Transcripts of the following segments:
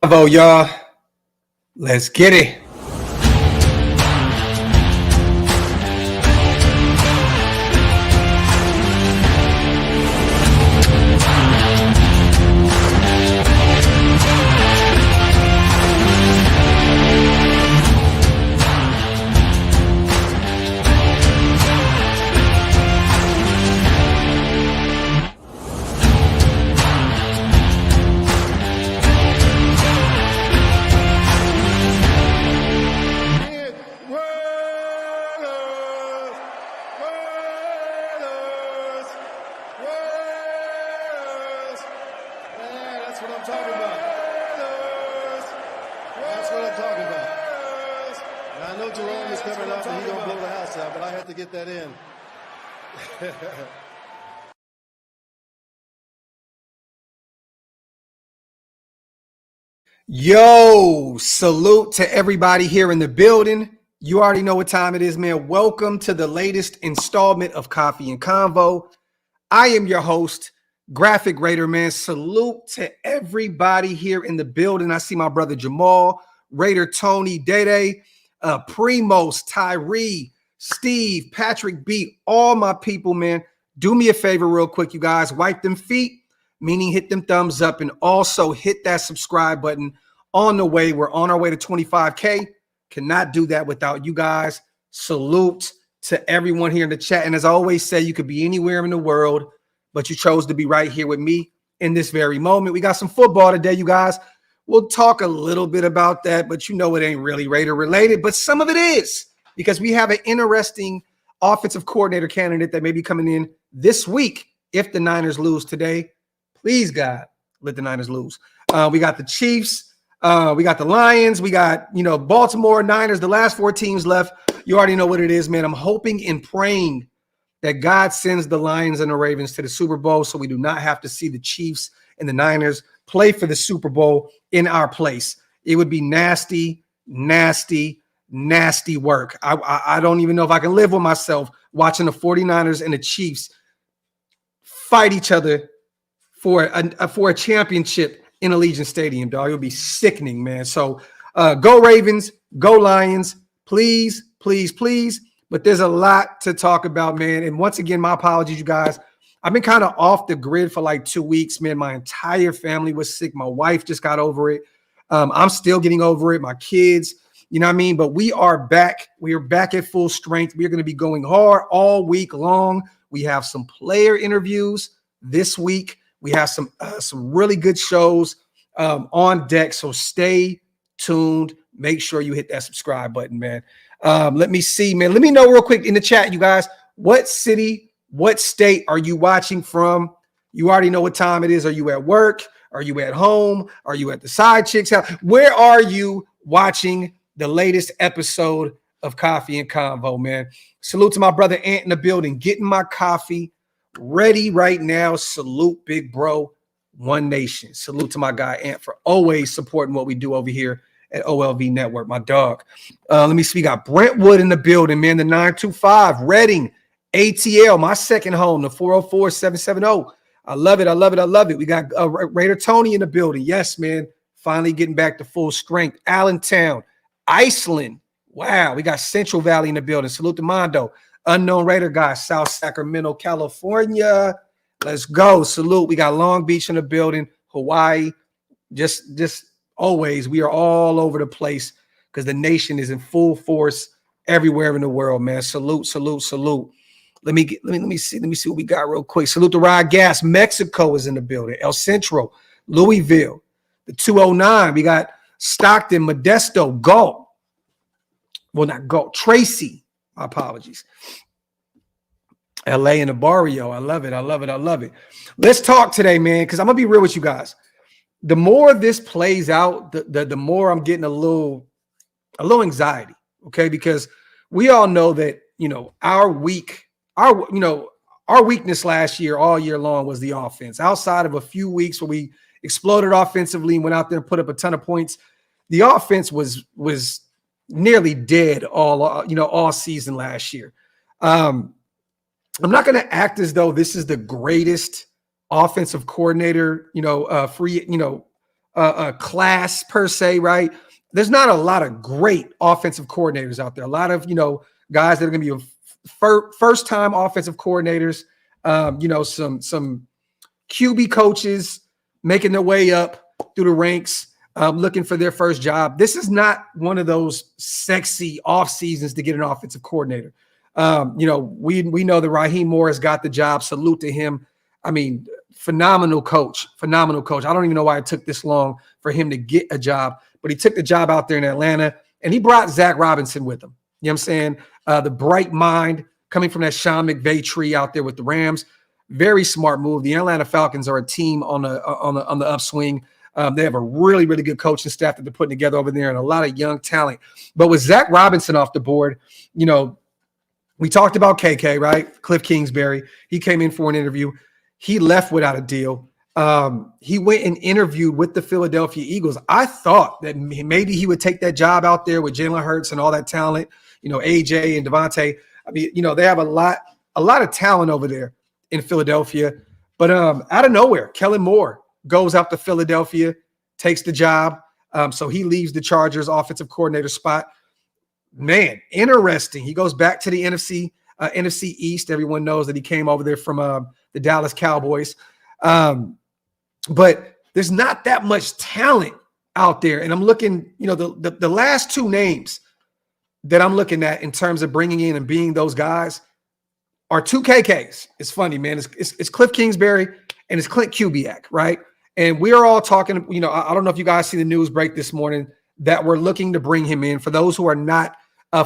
Convo, y'all. Let's get it. Yo, salute to everybody here in the building. You already know what time it is, man. Welcome to the latest installment of Coffee and Convo. I am your host, Graphk Raider, man. Salute to everybody here in the building. I see my brother Jamal, Raider Tony, Dede, Primos, Tyree, Steve, Patrick B, all my people, man. Do me a favor real quick, you guys. Wipe them feet, meaning hit them thumbs up, and also hit that subscribe button on the way. We're on our way to 25K. Cannot do that without you guys. Salute to everyone here in the chat. And as I always say, you could be anywhere in the world, but you chose to be right here with me in this very moment. We got some football today, you guys. We'll talk a little bit about that, but you know it ain't really Raider related, but some of it is, because we have an interesting offensive coordinator candidate that may be coming in this week if the Niners lose today. Please, God, let the Niners lose. We got the Chiefs. We got the Lions. We got, Baltimore, Niners, the last four teams left. You already know what it is, man. I'm hoping and praying that God sends the Lions and the Ravens to the Super Bowl so we do not have to see the Chiefs and the Niners play for the Super Bowl in our place. It would be nasty, nasty, nasty work. I don't even know if I can live with myself watching the 49ers and the Chiefs fight each other for a championship in Allegiant Stadium, dog. It would be sickening, man. So go Ravens, go Lions, please, please, please. But there's a lot to talk about, man. And once again, my apologies, you guys. I've been kind of off the grid for like 2 weeks, man. My entire family was sick. My wife just got over it. I'm still getting over it. My kids, you know what I mean? But we are back. We are back at full strength. We are going to be going hard all week long. We have some player interviews this week. We have some really good shows on deck. So stay tuned. Make sure you hit that subscribe button, man. Let me see, man. Let me know real quick in the chat, you guys. What city, what state are you watching from? You already know what time it is. Are you at work? Are you at home? Are you at the side chick's house? Where are you watching the latest episode of Coffee and Convo, man? Salute to my brother Ant in the building. Getting my coffee ready right now. Salute, big bro. One nation. Salute to my guy Ant for always supporting what we do over here at OLV Network, my dog. Let me see. We got Brentwood in the building, man. The 925, Reading, ATL, my second home, the 404-770. I love it. I love it. I love it. We got Raider Tony in the building. Yes, man. Finally getting back to full strength. Allentown, Iceland. Wow. We got Central Valley in the building. Salute to Mondo. Unknown Raider guy, South Sacramento, California. Let's go. Salute. We got Long Beach in the building, Hawaii. Just always, we are all over the place because the nation is in full force everywhere in the world, man. Salute, salute, salute. Let me see what we got real quick. Salute to Rod Gas. Mexico is in the building. El Centro, Louisville, the 209. We got Stockton, Modesto, Galt. Well, not Galt, Tracy. My apologies. LA in the barrio. I love it. I love it. I love it. Let's talk today, man, because I'm going to be real with you guys. The more this plays out, the more I'm getting a little anxiety, okay? Because we all know that, our weakness last year, all year long, was the offense. Outside of a few weeks where we exploded offensively and went out there and put up a ton of points, the offense was nearly dead all season last year. I'm not going to act as though this is the greatest offensive coordinator, class per se, right? There's not a lot of great offensive coordinators out there. A lot of, guys that are going to be first-time offensive coordinators, some QB coaches making their way up through the ranks, looking for their first job. This is not one of those sexy off seasons to get an offensive coordinator. We know that Raheem Morris got the job. Salute to him. I mean, phenomenal coach. I don't even know why it took this long for him to get a job, but he took the job out there in Atlanta, and he brought Zach Robinson with him. You know what I'm saying? The bright mind coming from that Sean McVay tree out there with the Rams. Very smart move. The Atlanta Falcons are a team on the upswing. They have a really, really good coaching staff that they're putting together over there and a lot of young talent. But with Zach Robinson off the board, we talked about KK, right? Cliff Kingsbury. He came in for an interview. He left without a deal. He went and interviewed with the Philadelphia Eagles. I thought that maybe he would take that job out there with Jalen Hurts and all that talent, AJ and Devontae. I mean, they have a lot of talent over there in Philadelphia. But out of nowhere, Kellen Moore goes out to Philadelphia, takes the job. So he leaves the Chargers offensive coordinator spot. Man, interesting. He goes back to the NFC East. Everyone knows that he came over there from the Dallas Cowboys. But there's not that much talent out there. And I'm looking, the last two names that I'm looking at in terms of bringing in and being those guys are two KKs. It's funny, man. It's Cliff Kingsbury and it's Clint Kubiak, right? And we are all talking, I don't know if you guys see the news break this morning that we're looking to bring him in. For those who are not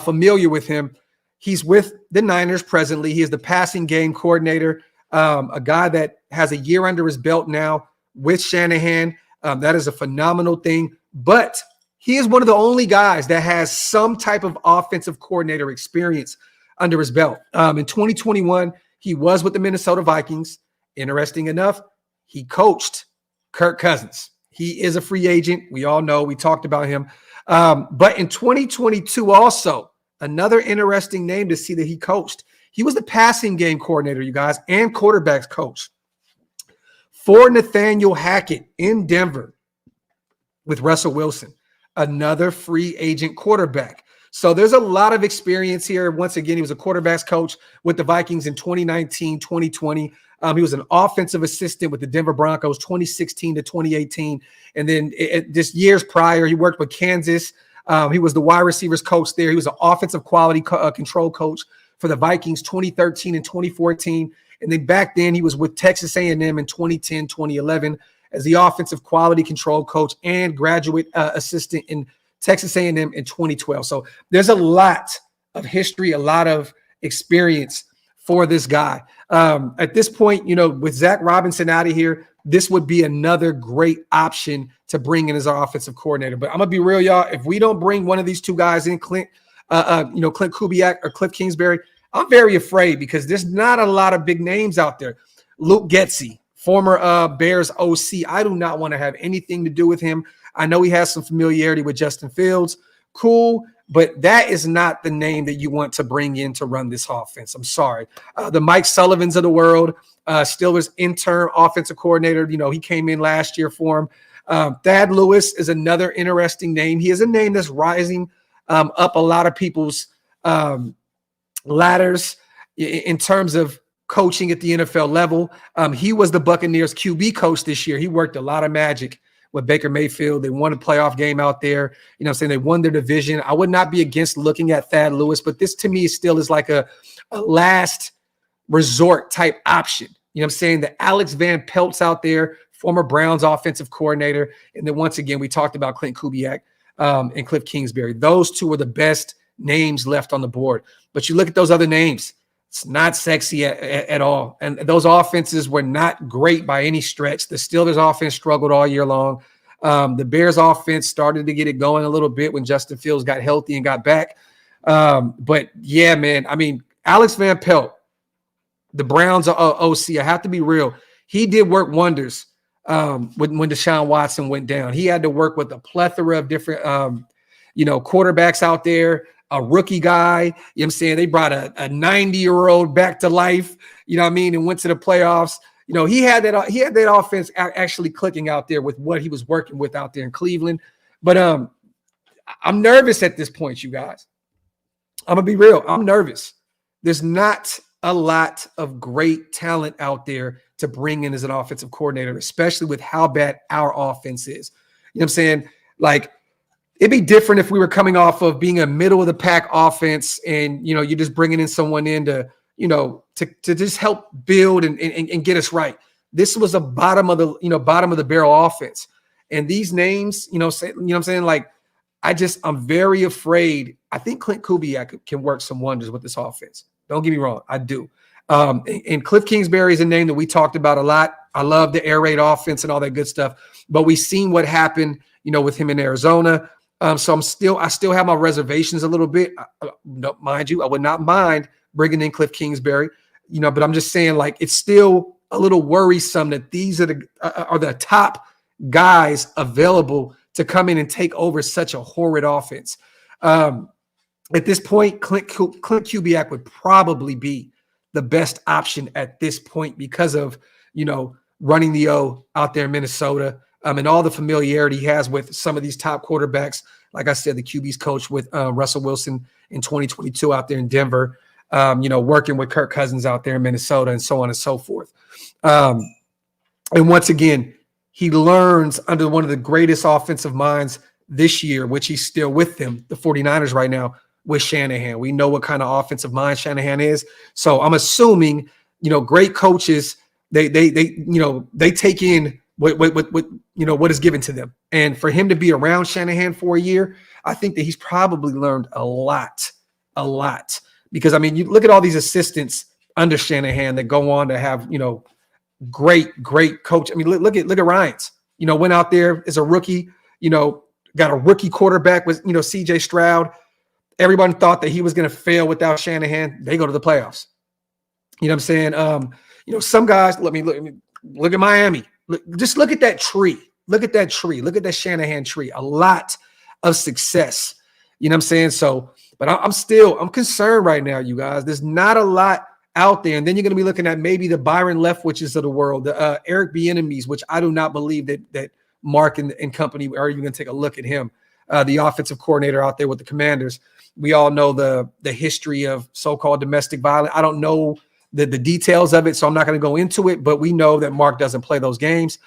familiar with him, he's with the Niners presently. He is the passing game coordinator, a guy that has a year under his belt now with Shanahan. That is a phenomenal thing. But he is one of the only guys that has some type of offensive coordinator experience under his belt. In 2021, he was with the Minnesota Vikings. Interesting enough, he coached Kirk Cousins. He is a free agent. We all know. We talked about him. But in 2022 also, another interesting name to see that he coached. He was the passing game coordinator, you guys, and quarterbacks coach for Nathaniel Hackett in Denver with Russell Wilson, another free agent quarterback. So there's a lot of experience here. Once again, he was a quarterbacks coach with the Vikings in 2019, 2020. He was an offensive assistant with the Denver Broncos 2016 to 2018. And then just years prior, he worked with Kansas. He was the wide receivers coach there. He was an offensive quality control coach for the Vikings 2013 and 2014. And then back then, he was with Texas A&M in 2010, 2011 as the offensive quality control coach and graduate assistant in Texas A&M in 2012. So there's a lot of history, a lot of experience for this guy. At this point, with Zach Robinson out of here, this would be another great option to bring in as our offensive coordinator. But I'm gonna be real, y'all. If we don't bring one of these two guys in, Clint Kubiak or Cliff Kingsbury, I'm very afraid because there's not a lot of big names out there. Luke Getsy, former Bears OC. I do not want to have anything to do with him. I know he has some familiarity with Justin Fields. Cool. But that is not the name that you want to bring in to run this offense. I'm sorry. The Mike Sullivans of the world, Steelers interim offensive coordinator. He came in last year for him. Thad Lewis is another interesting name. He is a name that's rising up a lot of people's ladders in terms of coaching at the NFL level. He was the Buccaneers QB coach this year. He worked a lot of magic with Baker Mayfield. They won a playoff game out there. They won their division. I would not be against looking at Thad Lewis, but this to me still is like a last resort type option. The Alex Van Pelt's out there, former Browns offensive coordinator. And then once again, we talked about Clint Kubiak and Cliff Kingsbury. Those two are the best names left on the board. But you look at those other names, it's not sexy at all. And those offenses were not great by any stretch. The Steelers offense struggled all year long. The Bears offense started to get it going a little bit when Justin Fields got healthy and got back. But yeah, man, I mean, Alex Van Pelt, the Browns OC, I have to be real. He did work wonders when Deshaun Watson went down. He had to work with a plethora of different, quarterbacks out there. A rookie guy, They brought a 90-year-old back to life, and went to the playoffs. He had that offense actually clicking out there with what he was working with out there in Cleveland. But I'm nervous at this point, you guys. I'm gonna be real. I'm nervous. There's not a lot of great talent out there to bring in as an offensive coordinator, especially with how bad our offense is. You know what I'm saying? Like, it'd be different if we were coming off of being a middle of the pack offense and, you're just bringing in someone in to just help build and get us right. This was a bottom of the barrel offense. And these names, what I'm saying? Like, I'm very afraid. I think Clint Kubiak can work some wonders with this offense. Don't get me wrong. I do. And Cliff Kingsbury is a name that we talked about a lot. I love the air raid offense and all that good stuff, but we've seen what happened, with him in Arizona. So I still have my reservations a little bit. Mind you, I would not mind bringing in Cliff Kingsbury, but I'm just saying, like, it's still a little worrisome that these are the top guys available to come in and take over such a horrid offense. At this point, Clint Kubiak would probably be the best option at this point because of, running the O out there in Minnesota, and all the familiarity he has with some of these top quarterbacks. Like I said, the QB's coach with Russell Wilson in 2022 out there in Denver, working with Kirk Cousins out there in Minnesota, and so on and so forth. And once again, he learns under one of the greatest offensive minds this year, which he's still with them, the 49ers right now, with Shanahan. We know what kind of offensive mind Shanahan is. So I'm assuming, great coaches, they take in what is given to them. And for him to be around Shanahan for a year, I think that he's probably learned a lot. Because, you look at all these assistants under Shanahan that go on to have, great coach. Look at Ryans, went out there as a rookie, got a rookie quarterback with, CJ Stroud. Everyone thought that he was going to fail without Shanahan. They go to the playoffs. You know what I'm saying? Some guys, look at Miami. Just look at that tree. Look at that Shanahan tree. A lot of success. You know what I'm saying? So, but I'm concerned right now, you guys. There's not a lot out there. And then you're going to be looking at maybe the Byron Leftwiches of the world, the Eric Bieniemys, which I do not believe that Mark and company are even going to take a look at him, the offensive coordinator out there with the Commanders. We all know the history of so-called domestic violence. I don't know the details of it, so I'm not going to go into it, but we know that Mark doesn't play those games.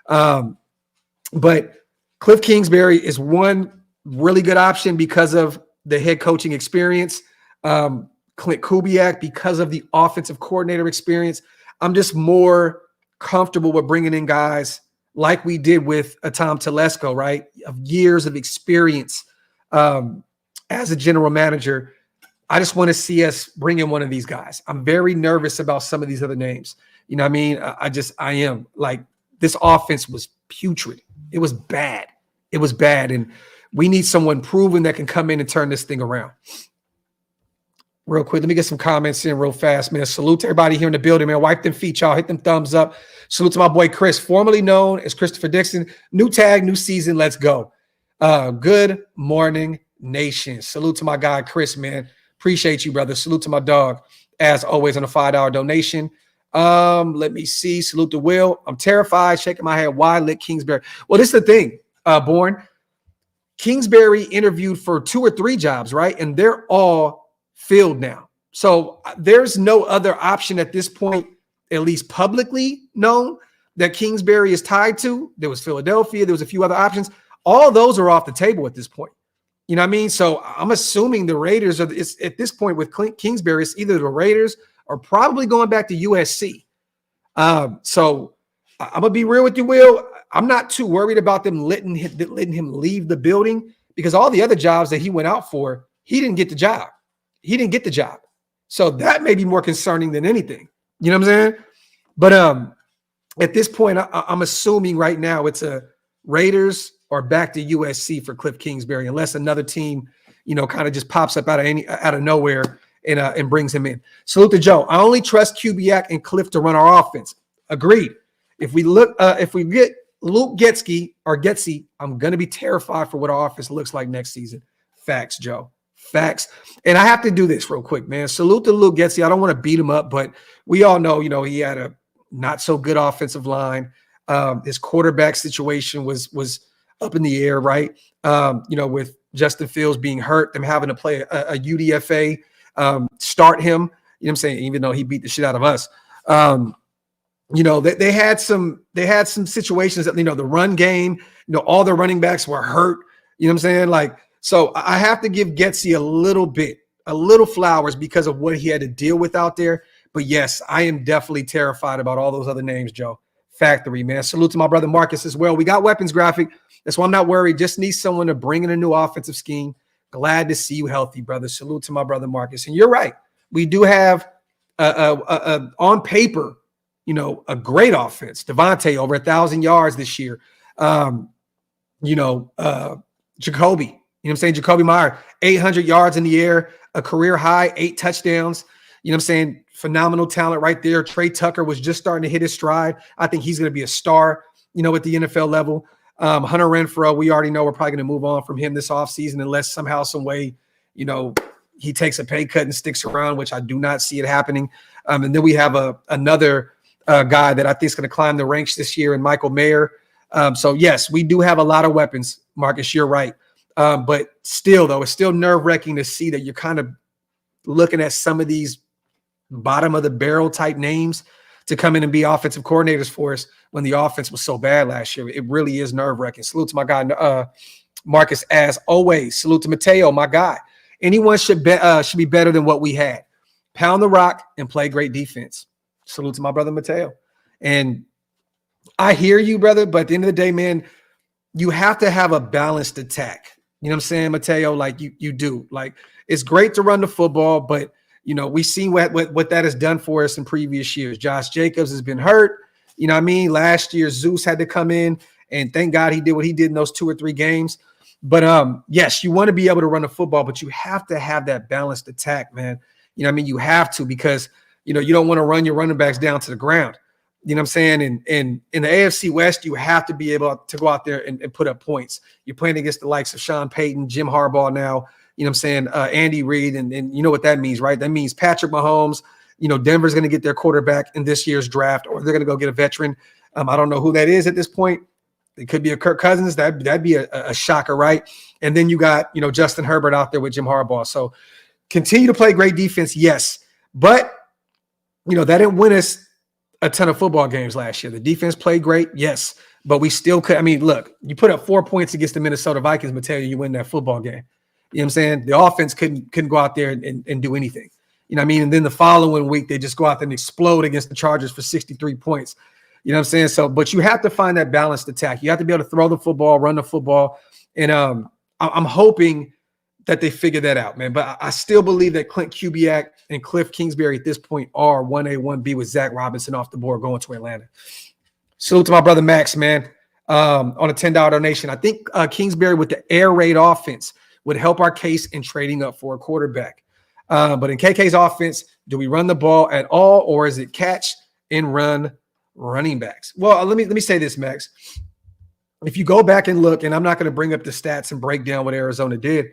But Cliff Kingsbury is one really good option because of the head coaching experience. Clint Kubiak, because of the offensive coordinator experience. I'm just more comfortable with bringing in guys like we did with Tom Telesco, right? Of years of experience as a general manager. I just want to see us bring in one of these guys. I'm very nervous about some of these other names. You know what I mean? I am. Like, this offense was putrid. It was bad. And we need someone proven that can come in and turn this thing around. Real quick, let me get some comments in real fast, man. Salute to everybody here in the building, man. Wipe them feet, y'all. Hit them thumbs up. Salute to my boy Chris, formerly known as Christopher Dixon. New tag, new season. Let's go. Good morning, nation. Salute to my guy, Chris, man. Appreciate you, brother. Salute to my dog, as always, on a $5 donation. Let me see. Salute to Will. I'm terrified, shaking my head. Why let Kingsbury? Well, this is the thing, Born. Kingsbury interviewed for 2 or 3 jobs, right? And they're all filled now. So there's no other option at this point, at least publicly known, that Kingsbury is tied to. There was Philadelphia. There was a few other options. All those are off the table at this point. You know what I mean? So I'm assuming the Raiders are at this point with Clint Kingsbury, it's either the Raiders or probably going back to USC. So I'm going to be real with you, Will. I'm not too worried about them letting him leave the building, because all the other jobs that he went out for, he didn't get the job. So that may be more concerning than anything. You know what I'm saying? But at this point, I'm assuming right now it's a Raiders or back to USC for Cliff Kingsbury, unless another team, kind of just pops up out of nowhere and brings him in. Salute to Joe. I only trust Kubiak and Cliff to run our offense. Agreed. If we get Luke Getsy, I'm going to be terrified for what our offense looks like next season. Facts, Joe. Facts. And I have to do this real quick, man. Salute to Luke Getsy. I don't want to beat him up, but we all know, he had not so good offensive line. His quarterback situation was up in the air, right? With Justin Fields being hurt, them having to play a UDFA, start him, you know what I'm saying, even though he beat the shit out of us. They had some situations that, the run game, all the running backs were hurt, you know what I'm saying? Like, so I have to give Getsy a little flowers because of what he had to deal with out there. But yes, I am definitely terrified about all those other names, Joe. Factory, man. Salute to my brother Marcus as well. We got weapons, Graphk. That's why I'm not worried. Just need someone to bring in a new offensive scheme. Glad to see you healthy, brother. Salute to my brother Marcus. And you're right. We do have on paper, a great offense. Devontae over 1,000 yards this year. Jacoby, Jacoby Meyer, 800 yards in the air, a career high, 8 touchdowns. Phenomenal talent right there. Trey Tucker was just starting to hit his stride. I think he's going to be a star, at the NFL level. Hunter Renfrow, we already know we're probably going to move on from him this offseason unless somehow, some way, he takes a pay cut and sticks around, which I do not see it happening. And then we have another guy that I think is going to climb the ranks this year in Michael Mayer. So, yes, we do have a lot of weapons, Marcus. You're right. But still, though, it's still nerve-wracking to see that you're kind of looking at some of these bottom of the barrel type names to come in and be offensive coordinators for us when the offense was so bad last year. It really is nerve-wracking. Salute to my guy, Marcus, as always. Salute to Mateo, my guy. Anyone should be better than what we had. Pound the rock and play great defense. Salute to my brother Mateo. And I hear you, brother, but at the end of the day, man, you have to have a balanced attack. You know what I'm saying, Mateo? Like you do. Like, it's great to run the football, but we've seen what that has done for us in previous years. Josh Jacobs has been hurt. You know what I mean? Last year, Zeus had to come in, and thank God he did what he did in those 2 or 3 games. But yes, you want to be able to run the football, but you have to have that balanced attack, man. You know what I mean? You have to, because you don't want to run your running backs down to the ground. You know what I'm saying? And in the AFC West, you have to be able to go out there and put up points. You're playing against the likes of Sean Payton, Jim Harbaugh now, you know what I'm saying, Andy Reid, and you know what that means, right? That means Patrick Mahomes. Denver's going to get their quarterback in this year's draft, or they're going to go get a veteran. I don't know who that is at this point. It could be a Kirk Cousins. That'd be a shocker, right? And then you got, Justin Herbert out there with Jim Harbaugh. So continue to play great defense, yes. But, that didn't win us a ton of football games last year. The defense played great, yes. But we still could. I mean, look, you put up 4 points against the Minnesota Vikings, but tell you win that football game. You know what I'm saying? The offense couldn't go out there and do anything. You know what I mean? And then the following week, they just go out there and explode against the Chargers for 63 points. You know what I'm saying? So, but you have to find that balanced attack. You have to be able to throw the football, run the football. And I'm hoping that they figure that out, man. But I still believe that Clint Kubiak and Cliff Kingsbury at this point are 1A, 1B with Zach Robinson off the board going to Atlanta. Salute to my brother Max, man, on a $10 donation. I think Kingsbury with the air raid offense would help our case in trading up for a quarterback. But in KK's offense, do we run the ball at all, or is it catch and run running backs? Well, let me say this, Max. If you go back and look, and I'm not going to bring up the stats and break down what Arizona did,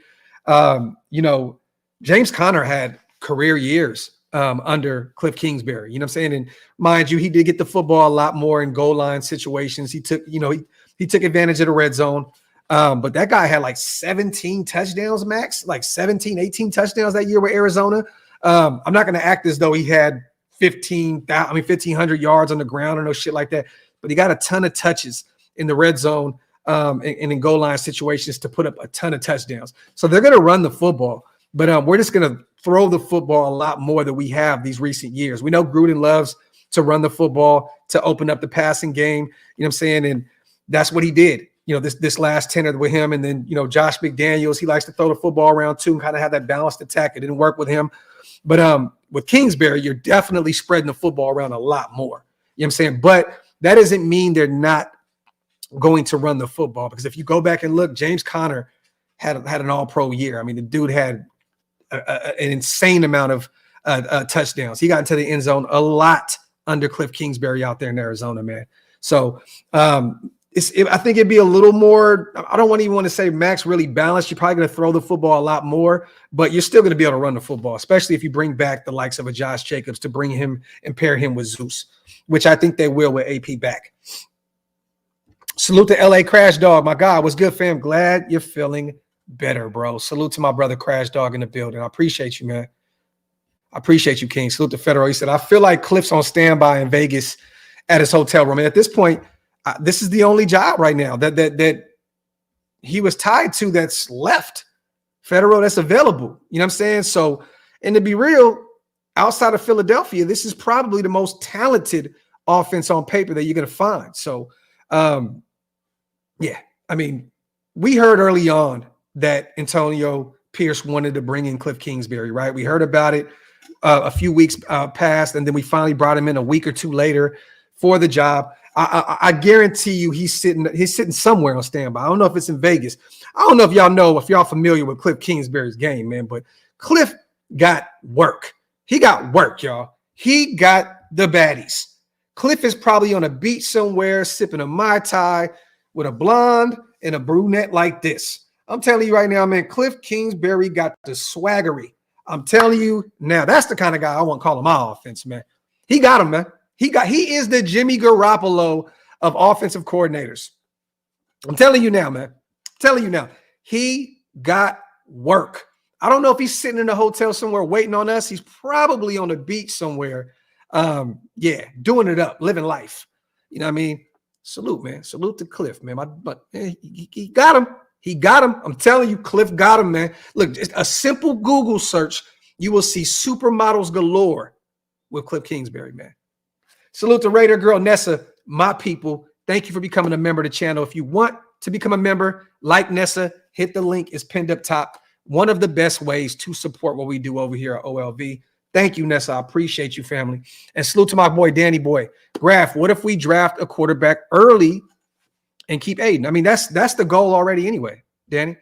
James Conner had career years under Cliff Kingsbury. You know what I'm saying? And mind you, he did get the football a lot more in goal line situations. He took, he took advantage of the red zone. But that guy had like 17 touchdowns, Max, like 17, 18 touchdowns that year with Arizona. I'm not going to act as though he had 1,500 yards on the ground or no shit like that, but he got a ton of touches in the red zone and in goal line situations to put up a ton of touchdowns. So they're going to run the football, but we're just going to throw the football a lot more than we have these recent years. We know Gruden loves to run the football, to open up the passing game, you know what I'm saying? And that's what he did. This last tenor with him. And then, Josh McDaniels, he likes to throw the football around too and kind of have that balanced attack. It didn't work with him. But with Kingsbury, you're definitely spreading the football around a lot more. You know what I'm saying? But that doesn't mean they're not going to run the football, because if you go back and look, James Conner had an all-pro year. I mean, the dude had an insane amount of touchdowns. He got into the end zone a lot under Cliff Kingsbury out there in Arizona, man. So I think it'd be a little more. I don't even want to say max really balanced. You're probably going to throw the football a lot more, but you're still going to be able to run the football, especially if you bring back the likes of a Josh Jacobs to bring him and pair him with Zeus, which I think they will with AP back. Salute to LA Crash Dog. My God, what's good, fam? Glad you're feeling better, bro. Salute to my brother Crash Dog in the building. I appreciate you, man. I appreciate you, King. Salute to Federal. He said, I feel like Cliff's on standby in Vegas at his hotel room. And at this point, this is the only job right now that he was tied to that's left. Federal, that's available. You know what I'm saying? So, and to be real, outside of Philadelphia, this is probably the most talented offense on paper that you're going to find. So, yeah, I mean, we heard early on that Antonio Pierce wanted to bring in Cliff Kingsbury, right? We heard about it a few weeks past, and then we finally brought him in a week or two later for the job. I guarantee you he's sitting somewhere on standby. I don't know if it's in Vegas. I don't know if y'all familiar with Cliff Kingsbury's game, man, but Cliff got work. He got work, y'all. He got the baddies. Cliff is probably on a beach somewhere sipping a Mai Tai with a blonde and a brunette like this. I'm telling you right now, man, Cliff Kingsbury got the swaggery. I'm telling you now, that's the kind of guy I want to call him my offense, man. He got him, man. He is the Jimmy Garoppolo of offensive coordinators. I'm telling you now, man. I'm telling you now. He got work. I don't know if he's sitting in a hotel somewhere waiting on us. He's probably on the beach somewhere. Yeah, doing it up, living life. You know what I mean? Salute, man. Salute to Cliff, man. But he got him. He got him. I'm telling you, Cliff got him, man. Look, just a simple Google search, you will see supermodels galore with Cliff Kingsbury, man. Salute to Raider Girl Nessa, my people. Thank you for becoming a member of the channel. If you want to become a member, like Nessa, hit the link. It's pinned up top. One of the best ways to support what we do over here at OLV. Thank you, Nessa. I appreciate you, family. And salute to my boy, Danny Boy. Graphk, what if we draft a quarterback early and keep Aiden? I mean, that's the goal already anyway, Danny.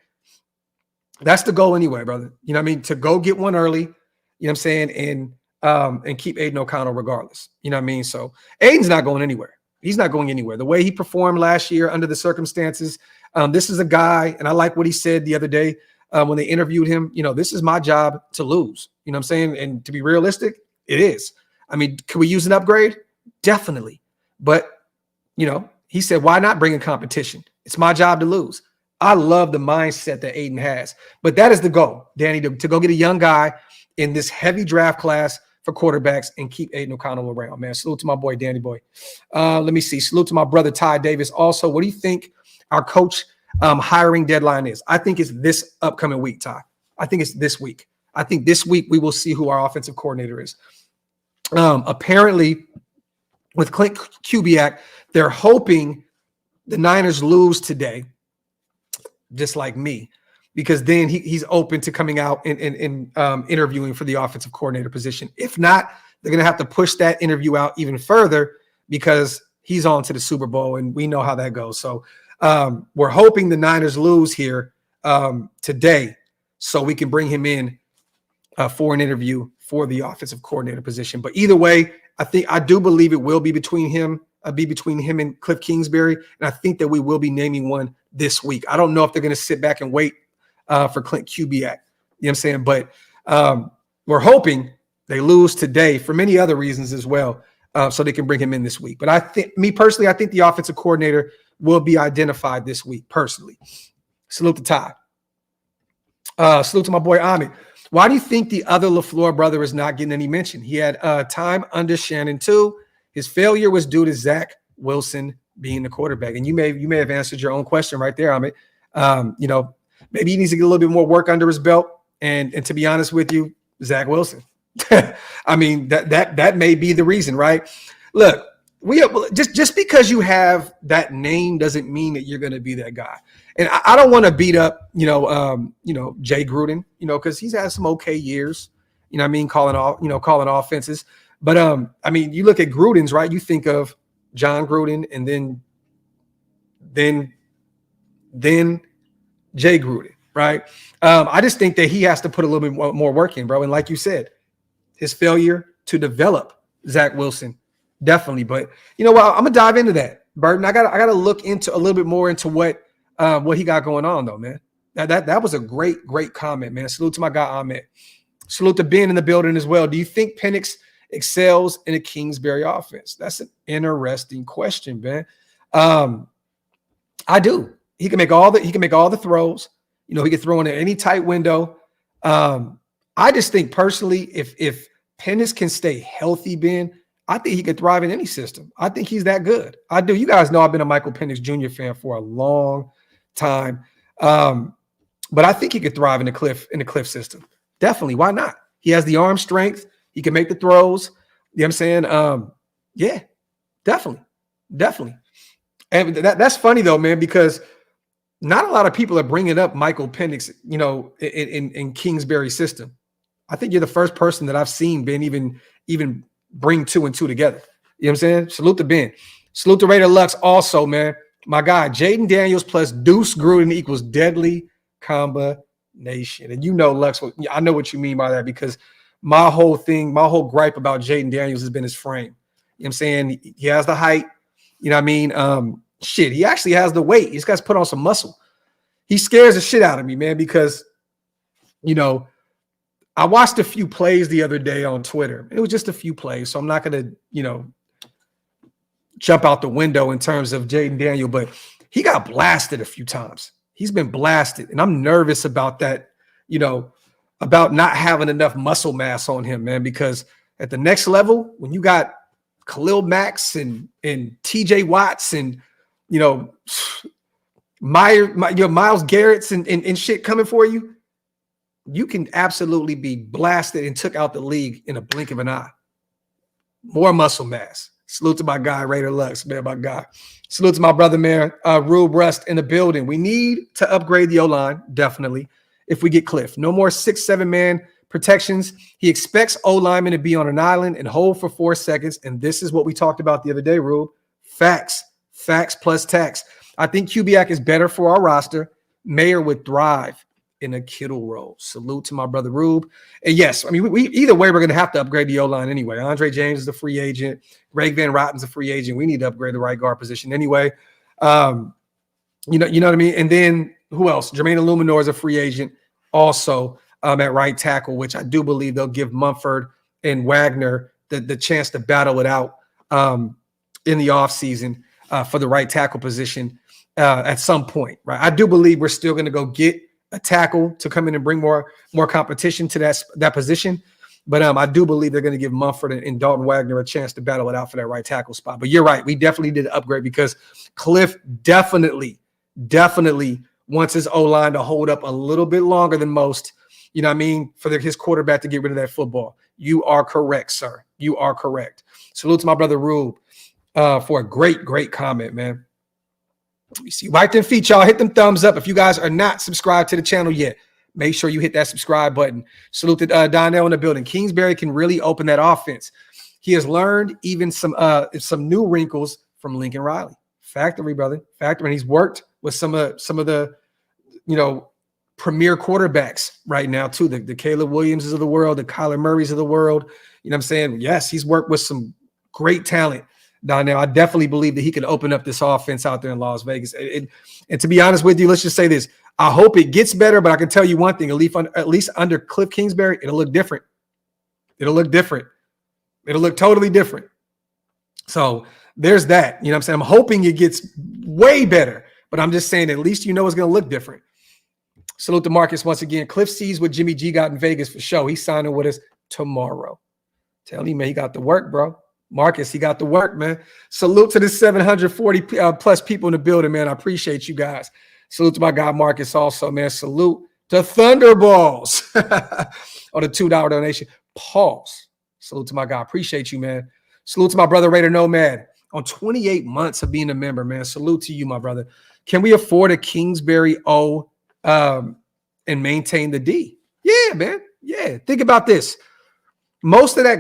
That's the goal anyway, brother. You know what I mean? To go get one early, you know what I'm saying, and keep Aiden O'Connell regardless. You know what I mean? So Aiden's not going anywhere. He's not going anywhere. The way he performed last year under the circumstances, this is a guy, and I like what he said the other day when they interviewed him. You know, this is my job to lose. You know what I'm saying? And to be realistic, it is. I mean, could we use an upgrade? Definitely. But, you know, he said, why not bring a competition? It's my job to lose. I love the mindset that Aiden has. But that is the goal, Danny, to go get a young guy in this heavy draft class for quarterbacks and keep Aiden O'Connell around, man. Salute to my boy, Danny Boy. Let me see. Salute to my brother, Ty Davis. Also, what do you think our coach hiring deadline is? I think it's this upcoming week, Ty. I think it's this week. I think this week we will see who our offensive coordinator is. Apparently, with Clint Kubiak, they're hoping the Niners lose today, just like me, because then he's open to coming out and interviewing for the offensive coordinator position. If not, they're going to have to push that interview out even further because he's on to the Super Bowl, and we know how that goes. So we're hoping the Niners lose here today so we can bring him in for an interview for the offensive coordinator position. But either way, I do believe it will be between him and Cliff Kingsbury, and I think that we will be naming one this week. I don't know if they're going to sit back and wait for Clint Kubiak. You know what I'm saying? But we're hoping they lose today for many other reasons as well, so they can bring him in this week. But I think the offensive coordinator will be identified this week personally. Salute to Ty. Salute to my boy Ahmed. Why do you think the other LaFleur brother is not getting any mention? He had time under Shannon too. His failure was due to Zach Wilson being the quarterback. And you may have answered your own question right there, Ahmed. You know, maybe he needs to get a little bit more work under his belt. And to be honest with you, Zach Wilson. I mean, that may be the reason, right? Look, just because you have that name doesn't mean that you're going to be that guy. And I don't want to beat up, Jay Gruden, because he's had some okay years, you know what I mean, calling offenses. But I mean, you look at Gruden's, right? You think of John Gruden and then Jay Gruden, right? I just think that he has to put a little bit more work in, bro. And like you said, his failure to develop Zach Wilson, definitely. But you know what? I'm gonna dive into that. Burton. I gotta look into a little bit more into what he got going on though, man. That was a great comment, man. Salute to my guy Ahmed. Salute to Ben in the building as well. Do you think Penix excels in a Kingsbury offense? That's an interesting question, man. I do. He can make all the throws. You know, he can throw in any tight window. I just think personally, if Penix can stay healthy, Ben, I think he could thrive in any system. I think he's that good. I do. You guys know I've been a Michael Penix Jr. fan for a long time. But I think he could thrive in the Cliff system. Definitely. Why not? He has the arm strength. He can make the throws. You know what I'm saying? Yeah, definitely. And that's funny though, man, because not a lot of people are bringing up Michael Penix, you know, in Kingsbury's system. I think you're the first person that I've seen Ben even bring 2 and 2 together. You know what I'm saying? Salute to Ben. Salute to Raider Lux also, man. My guy, Jaden Daniels plus Deuce Gruden equals deadly combination. And you know, Lux, I know what you mean by that because my whole gripe about Jaden Daniels has been his frame. You know what I'm saying? He has the height. You know what I mean? He actually has the weight. He's got to put on some muscle. He scares the shit out of me, man, because, you know, I watched a few plays the other day on Twitter. It was just a few plays, so I'm not going to, you know, jump out the window in terms of Jaden Daniel, but he got blasted a few times. He's been blasted, and I'm nervous about that, you know, about not having enough muscle mass on him, man, because at the next level, when you got Khalil Max and TJ Watts and, you know, Myles Garrett's and shit coming for you, you can absolutely be blasted and took out the league in a blink of an eye. More muscle mass. Salute to my guy, Raider Lux, man, my guy. Salute to my brother, man, Rube Rust in the building. We need to upgrade the O-line, definitely, if we get Cliff. No more 6-7 man protections. He expects O-linemen to be on an island and hold for 4 seconds, and this is what we talked about the other day, Rube. Facts plus tax. I think Kubiak is better for our roster. Mayer would thrive in a Kittle role. Salute to my brother Rube. And yes, I mean, we either way, we're going to have to upgrade the O-line anyway. Andre James is a free agent. Greg Van Rotten's a free agent. We need to upgrade the right guard position anyway. You know what I mean? And then who else? Jermaine Illuminor is a free agent also at right tackle, which I do believe they'll give Mumford and Wagner the chance to battle it out in the offseason for the right tackle position at some point, right? I do believe we're still going to go get a tackle to come in and bring more competition to that position. But I do believe they're going to give Mumford and Dalton Wagner a chance to battle it out for that right tackle spot. But you're right. We definitely did upgrade because Cliff definitely wants his O-line to hold up a little bit longer than most, you know what I mean, for his quarterback to get rid of that football. You are correct, sir. You are correct. Salute to my brother Rube for a great comment, man. Let me see. Like them feet, y'all. Hit them thumbs up. If you guys are not subscribed to the channel yet, make sure you hit that subscribe button. Salute to Donnell in the building. Kingsbury can really open that offense. He has learned even some new wrinkles from Lincoln Riley. Factory, brother. Factory. And he's worked with some of the, you know, premier quarterbacks right now too. The Caleb Williamses of the world, the Kyler Murrays of the world. You know what I'm saying? Yes, he's worked with some great talent. Now, I definitely believe that he can open up this offense out there in Las Vegas. And to be honest with you, let's just say this. I hope it gets better, but I can tell you one thing, at least under Cliff Kingsbury, it'll look different. It'll look totally different. So there's that. You know what I'm saying? I'm hoping it gets way better, but I'm just saying at least you know it's going to look different. Salute to Marcus once again. Cliff sees what Jimmy G got in Vegas for show. He's signing with us tomorrow. Tell him, man, he got the work, bro. Marcus, he got the work, man. Salute to the 740 plus people in the building, man. I appreciate you guys. Salute to my guy Marcus also, man. Salute to Thunderballs on the $2 donation. Pause. Salute to my guy. Appreciate you, man. Salute to my brother Raider Nomad on 28 months of being a member, man. Salute to you, my brother. Can we afford a Kingsbury O and maintain the D? Yeah, man. Yeah. Think about this. Most of the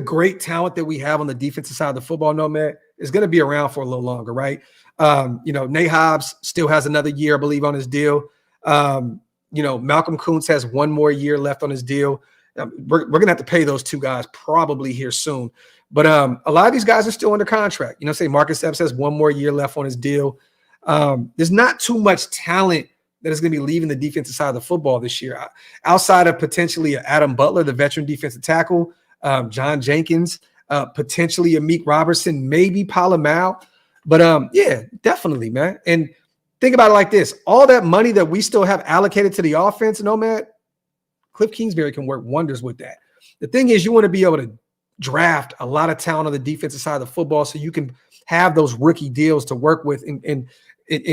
great talent that we have on the defensive side of the football, Nomad, is going to be around for a little longer, right? You know, Nate Hobbs still has another year, I believe, on his deal. You know, Malcolm Kuntz has one more year left on his deal. We're going to have to pay those two guys probably here soon. But a lot of these guys are still under contract. You know, say Marcus Epps has one more year left on his deal. There's not too much talent that is going to be leaving the defensive side of the football this year. Outside of potentially Adam Butler, the veteran defensive tackle, John Jenkins, potentially Amik Robertson, maybe Palamau. But yeah, definitely, man. And think about it like this. All that money that we still have allocated to the offense, Nomad, Cliff Kingsbury can work wonders with that. The thing is, you want to be able to draft a lot of talent on the defensive side of the football so you can have those rookie deals to work with and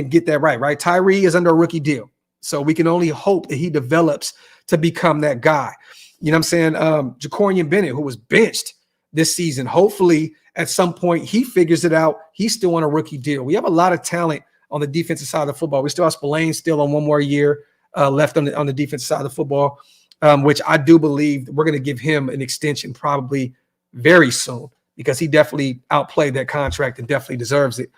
get that right? Tyree is under a rookie deal. So we can only hope that he develops to become that guy. You know what I'm saying? Jacorian Bennett, who was benched this season, hopefully at some point he figures it out. He's still on a rookie deal. We have a lot of talent on the defensive side of the football. We still have Spillane still on one more year left on the defensive side of the football, which I do believe we're going to give him an extension probably very soon because he definitely outplayed that contract and definitely deserves it.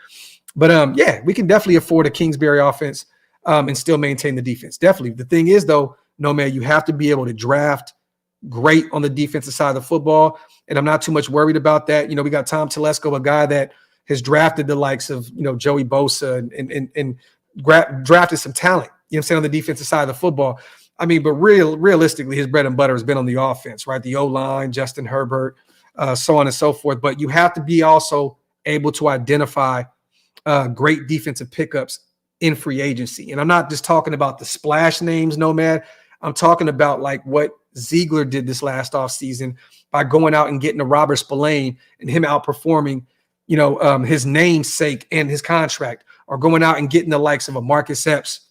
But yeah, we can definitely afford a Kingsbury offense and still maintain the defense. Definitely. The thing is, though, Nomad, you have to be able to draft great on the defensive side of the football. And I'm not too much worried about that. You know, we got Tom Telesco, a guy that has drafted the likes of, you know, Joey Bosa and drafted some talent, you know what I'm saying, on the defensive side of the football. I mean, but realistically, his bread and butter has been on the offense, right? The O-line, Justin Herbert, so on and so forth. But you have to be also able to identify great defensive pickups in free agency. And I'm not just talking about the splash names, Nomad. I'm talking about like what Ziegler did this last offseason by going out and getting a Robert Spillane and him outperforming, you know, his namesake and his contract, or going out and getting the likes of a Marcus Epps,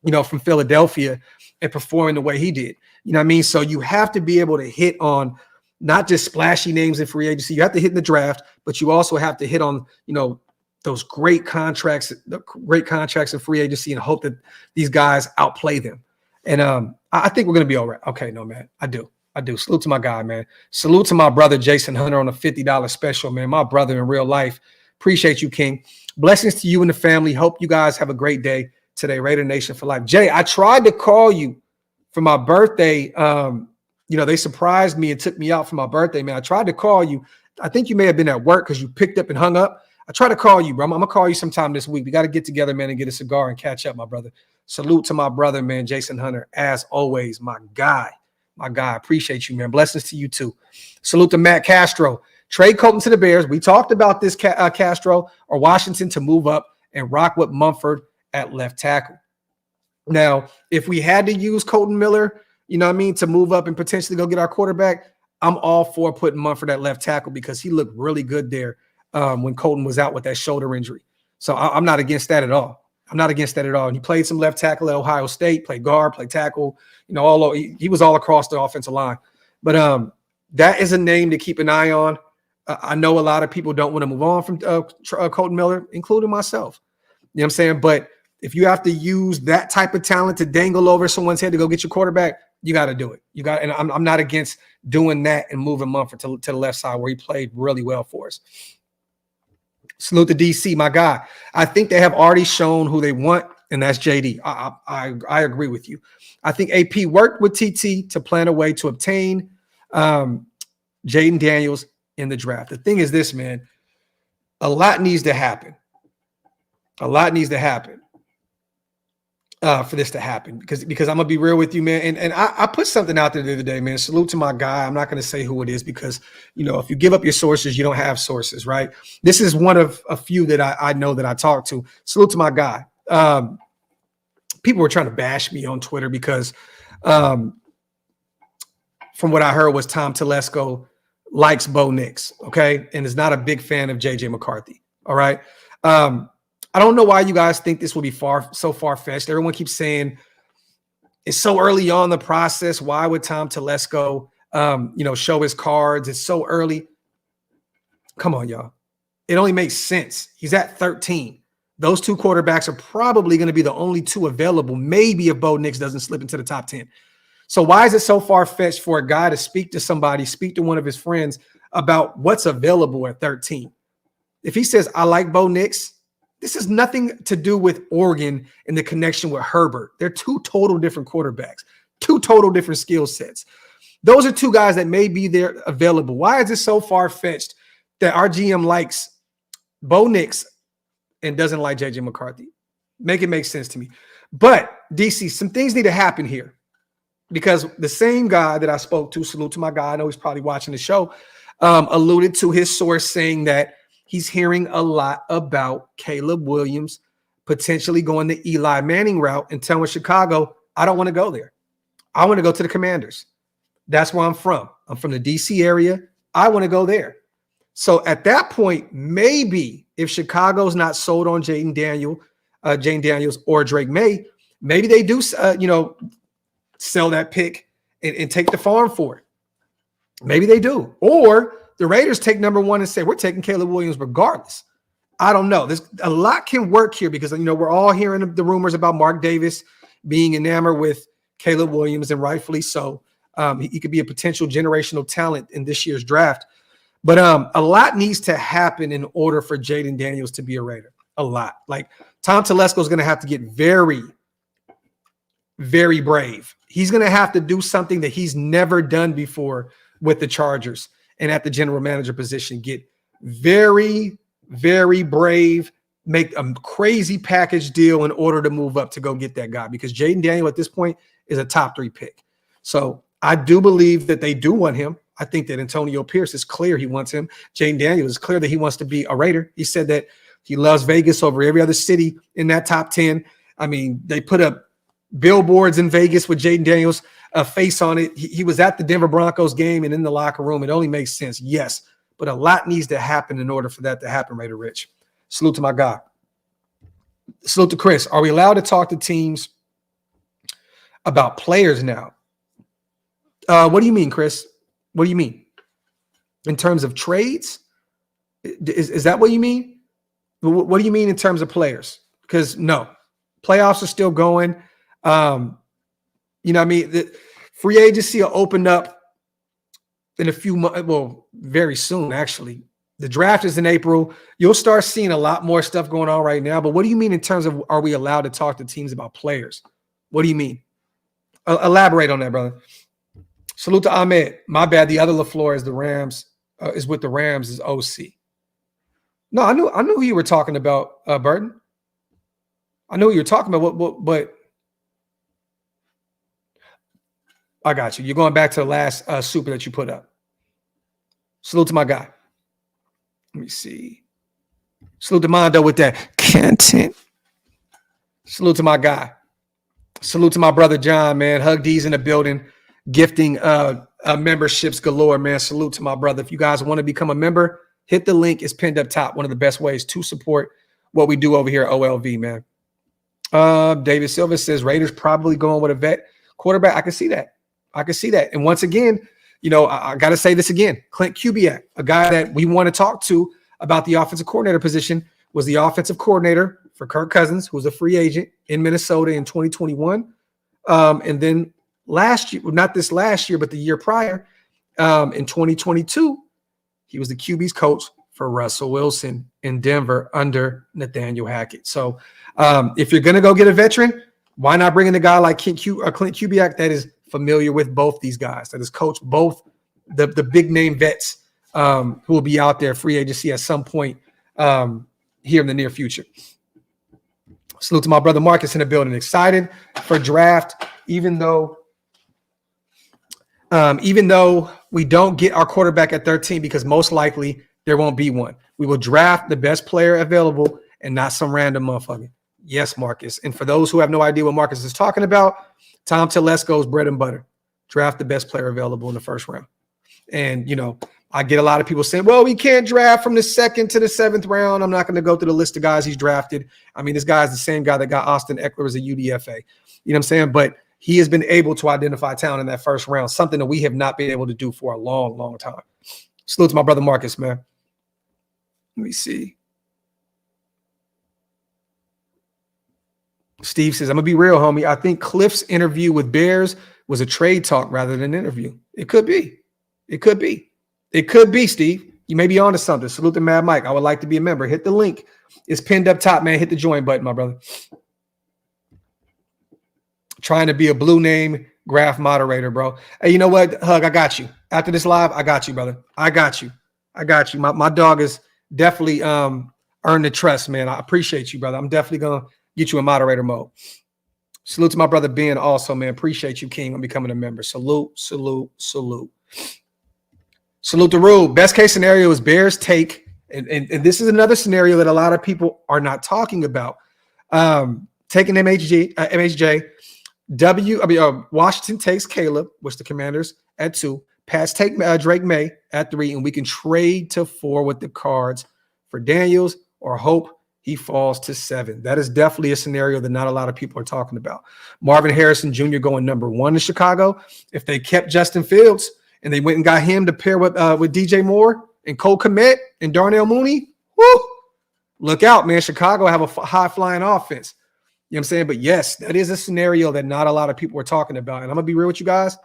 you know, from Philadelphia and performing the way he did. You know what I mean? So you have to be able to hit on not just splashy names in free agency. You have to hit in the draft, but you also have to hit on, you know, those great contracts in free agency and hope that these guys outplay them. And I think we're going to be all right. Okay, no, man, I do. Salute to my guy, man. Salute to my brother, Jason Hunter, on a $50 special, man. My brother in real life. Appreciate you, King. Blessings to you and the family. Hope you guys have a great day today. Raider Nation for life. Jay, I tried to call you for my birthday. You know, they surprised me and took me out for my birthday, man. I tried to call you. I think you may have been at work because you picked up and hung up. I tried to call you, bro. I'm going to call you sometime this week. We got to get together, man, and get a cigar and catch up, my brother. Salute to my brother, man, Jason Hunter. As always, my guy. Appreciate you, man. Blessings to you, too. Salute to Matt Castro. Trade Colton to the Bears. We talked about this, Castro, or Washington to move up and rock with Mumford at left tackle. Now, if we had to use Colton Miller, you know what I mean, to move up and potentially go get our quarterback, I'm all for putting Mumford at left tackle because he looked really good there when Colton was out with that shoulder injury. So I'm not against that at all. And he played some left tackle at Ohio State, played guard, played tackle, you know, he was all across the offensive line. But that is a name to keep an eye on. I know a lot of people don't want to move on from Colton Miller, including myself. You know what I'm saying? But if you have to use that type of talent to dangle over someone's head to go get your quarterback, you got to do it. And I'm not against doing that and moving Mumford to the left side where he played really well for us. Salute to DC, my guy. I think they have already shown who they want, and that's JD. I agree with you. I think AP worked with TT to plan a way to obtain Jaden Daniels in the draft. The thing is this, man, a lot needs to happen. For this to happen because I'm gonna be real with you, man. And I put something out there the other day, man. Salute to my guy. I'm not gonna say who it is because, you know, if you give up your sources, you don't have sources, right? This is one of a few that I know that I talked to. Salute to my guy. People were trying to bash me on Twitter because from what I heard was Tom Telesco likes Bo Nix, okay, and is not a big fan of JJ McCarthy. All right. I don't know why you guys think this will be so far-fetched. Everyone keeps saying it's so early on in the process. Why would Tom Telesco, show his cards? It's so early. Come on, y'all. It only makes sense. He's at 13. Those two quarterbacks are probably going to be the only two available, maybe if Bo Nix doesn't slip into the top 10. So why is it so far-fetched for a guy to speak to one of his friends about what's available at 13? If he says, I like Bo Nix, this has nothing to do with Oregon and the connection with Herbert. They're two total different quarterbacks, two total different skill sets. Those are two guys that may be there available. Why is it so far-fetched that our GM likes Bo Nix and doesn't like JJ McCarthy? Make it make sense to me. But DC, some things need to happen here, because the same guy that I spoke to, salute to my guy, I know he's probably watching the show, alluded to his source saying that he's hearing a lot about Caleb Williams potentially going the Eli Manning route and telling Chicago, I don't want to go there. I want to go to the Commanders. That's where I'm from. I'm from the DC area. I want to go there. So at that point, maybe if Chicago's not sold on Jane Daniels or Drake May, maybe they do, sell that pick and take the farm for it. Maybe they do. Or the Raiders take number one and say, we're taking Caleb Williams regardless. I don't know. There's a lot can work here because, we're all hearing the rumors about Mark Davis being enamored with Caleb Williams, and rightfully so. He could be a potential generational talent in this year's draft. But a lot needs to happen in order for Jaden Daniels to be a Raider. A lot. Like, Tom Telesco is going to have to get very, very brave. He's going to have to do something that he's never done before with the Chargers and at the general manager position. Get very, very brave, make a crazy package deal in order to move up to go get that guy, because Jaden Daniels at this point is a top 3 pick. So I do believe that they do want him. I think that Antonio Pierce is clear he wants him. Jaden Daniels is clear that he wants to be a Raider. He said that he loves Vegas over every other city in that top 10. I mean, they put up billboards in Vegas with Jaden Daniels' face on it. He was at the Denver Broncos game and in the locker room. It only makes sense, yes. But a lot needs to happen in order for that to happen, Raider Rich. Salute to my guy. Salute to Chris. Are we allowed to talk to teams about players now? What do you mean, Chris? What do you mean? In terms of trades? Is that what you mean? What do you mean in terms of players? Because no, playoffs are still going. The free agency will open up in a few months. Well, very soon, actually. The draft is in April. You'll start seeing a lot more stuff going on right now. But what do you mean in terms of, are we allowed to talk to teams about players? What do you mean? Elaborate on that, brother. Salute to Ahmed. My bad. The other LaFleur is the Rams. Is with the Rams is OC. No, I knew who you were talking about, Burton. I know who you were talking about. But I got you. You're going back to the last super that you put up. Salute to my guy. Let me see. Salute to Mondo with that content. Salute to my guy. Salute to my brother John, man. Hug D's in the building. Gifting memberships galore, man. Salute to my brother. If you guys want to become a member, hit the link. It's pinned up top. One of the best ways to support what we do over here at OLV, man. David Silva says Raiders probably going with a vet quarterback. I can see that. And once again, I got to say this again. Clint Kubiak, a guy that we want to talk to about the offensive coordinator position, was the offensive coordinator for Kirk Cousins, who was a free agent in Minnesota in 2021. And then last year, not this last year, but the year prior, in 2022, he was the QB's coach for Russell Wilson in Denver under Nathaniel Hackett. So if you're going to go get a veteran, why not bring in a guy like Clint Kubiak that is familiar with both these guys, that has coached both the big name vets who will be out there free agency at some point here in the near future. Salute to my brother Marcus in the building. Excited for draft, even though we don't get our quarterback at 13, because most likely there won't be one. We will draft the best player available and not some random motherfucker. Yes, Marcus. And for those who have no idea what Marcus is talking about, Tom Telesco's bread and butter. Draft the best player available in the first round. And, I get a lot of people saying, well, we can't draft from the 2nd to the 7th round. I'm not going to go through the list of guys he's drafted. I mean, this guy's the same guy that got Austin Eckler as a UDFA. You know what I'm saying? But he has been able to identify talent in that first round, something that we have not been able to do for a long, long time. Salute to my brother Marcus, man. Let me see. Steve says, I'm going to be real, homie. I think Cliff's interview with Bears was a trade talk rather than an interview. It could be. It could be, Steve. You may be on to something. Salute to Mad Mike. I would like to be a member. Hit the link. It's pinned up top, man. Hit the join button, my brother. Trying to be a blue name Graphk moderator, bro. Hey, you know what? Hug, I got you. After this live, I got you, brother. I got you. My dog is definitely earned the trust, man. I appreciate you, brother. I'm definitely gonna get you in moderator mode. Salute to my brother Ben also, man. Appreciate you, King, on becoming a member. Salute. Salute to Rube. Best case scenario is Bears take, and this is another scenario that a lot of people are not talking about. Taking MHJ. Washington takes Caleb, which the Commanders at 2. Pats take Drake May at 3, and we can trade to 4 with the Cards for Daniels or hope he falls to 7. That is definitely a scenario that not a lot of people are talking about. Marvin Harrison Jr. going number 1 in Chicago. If they kept Justin Fields and they went and got him to pair with DJ Moore and Cole Kmet and Darnell Mooney, whoo, look out, man. Chicago have a high-flying offense. You know what I'm saying? But yes, that is a scenario that not a lot of people are talking about. And I'm going to be real with you guys.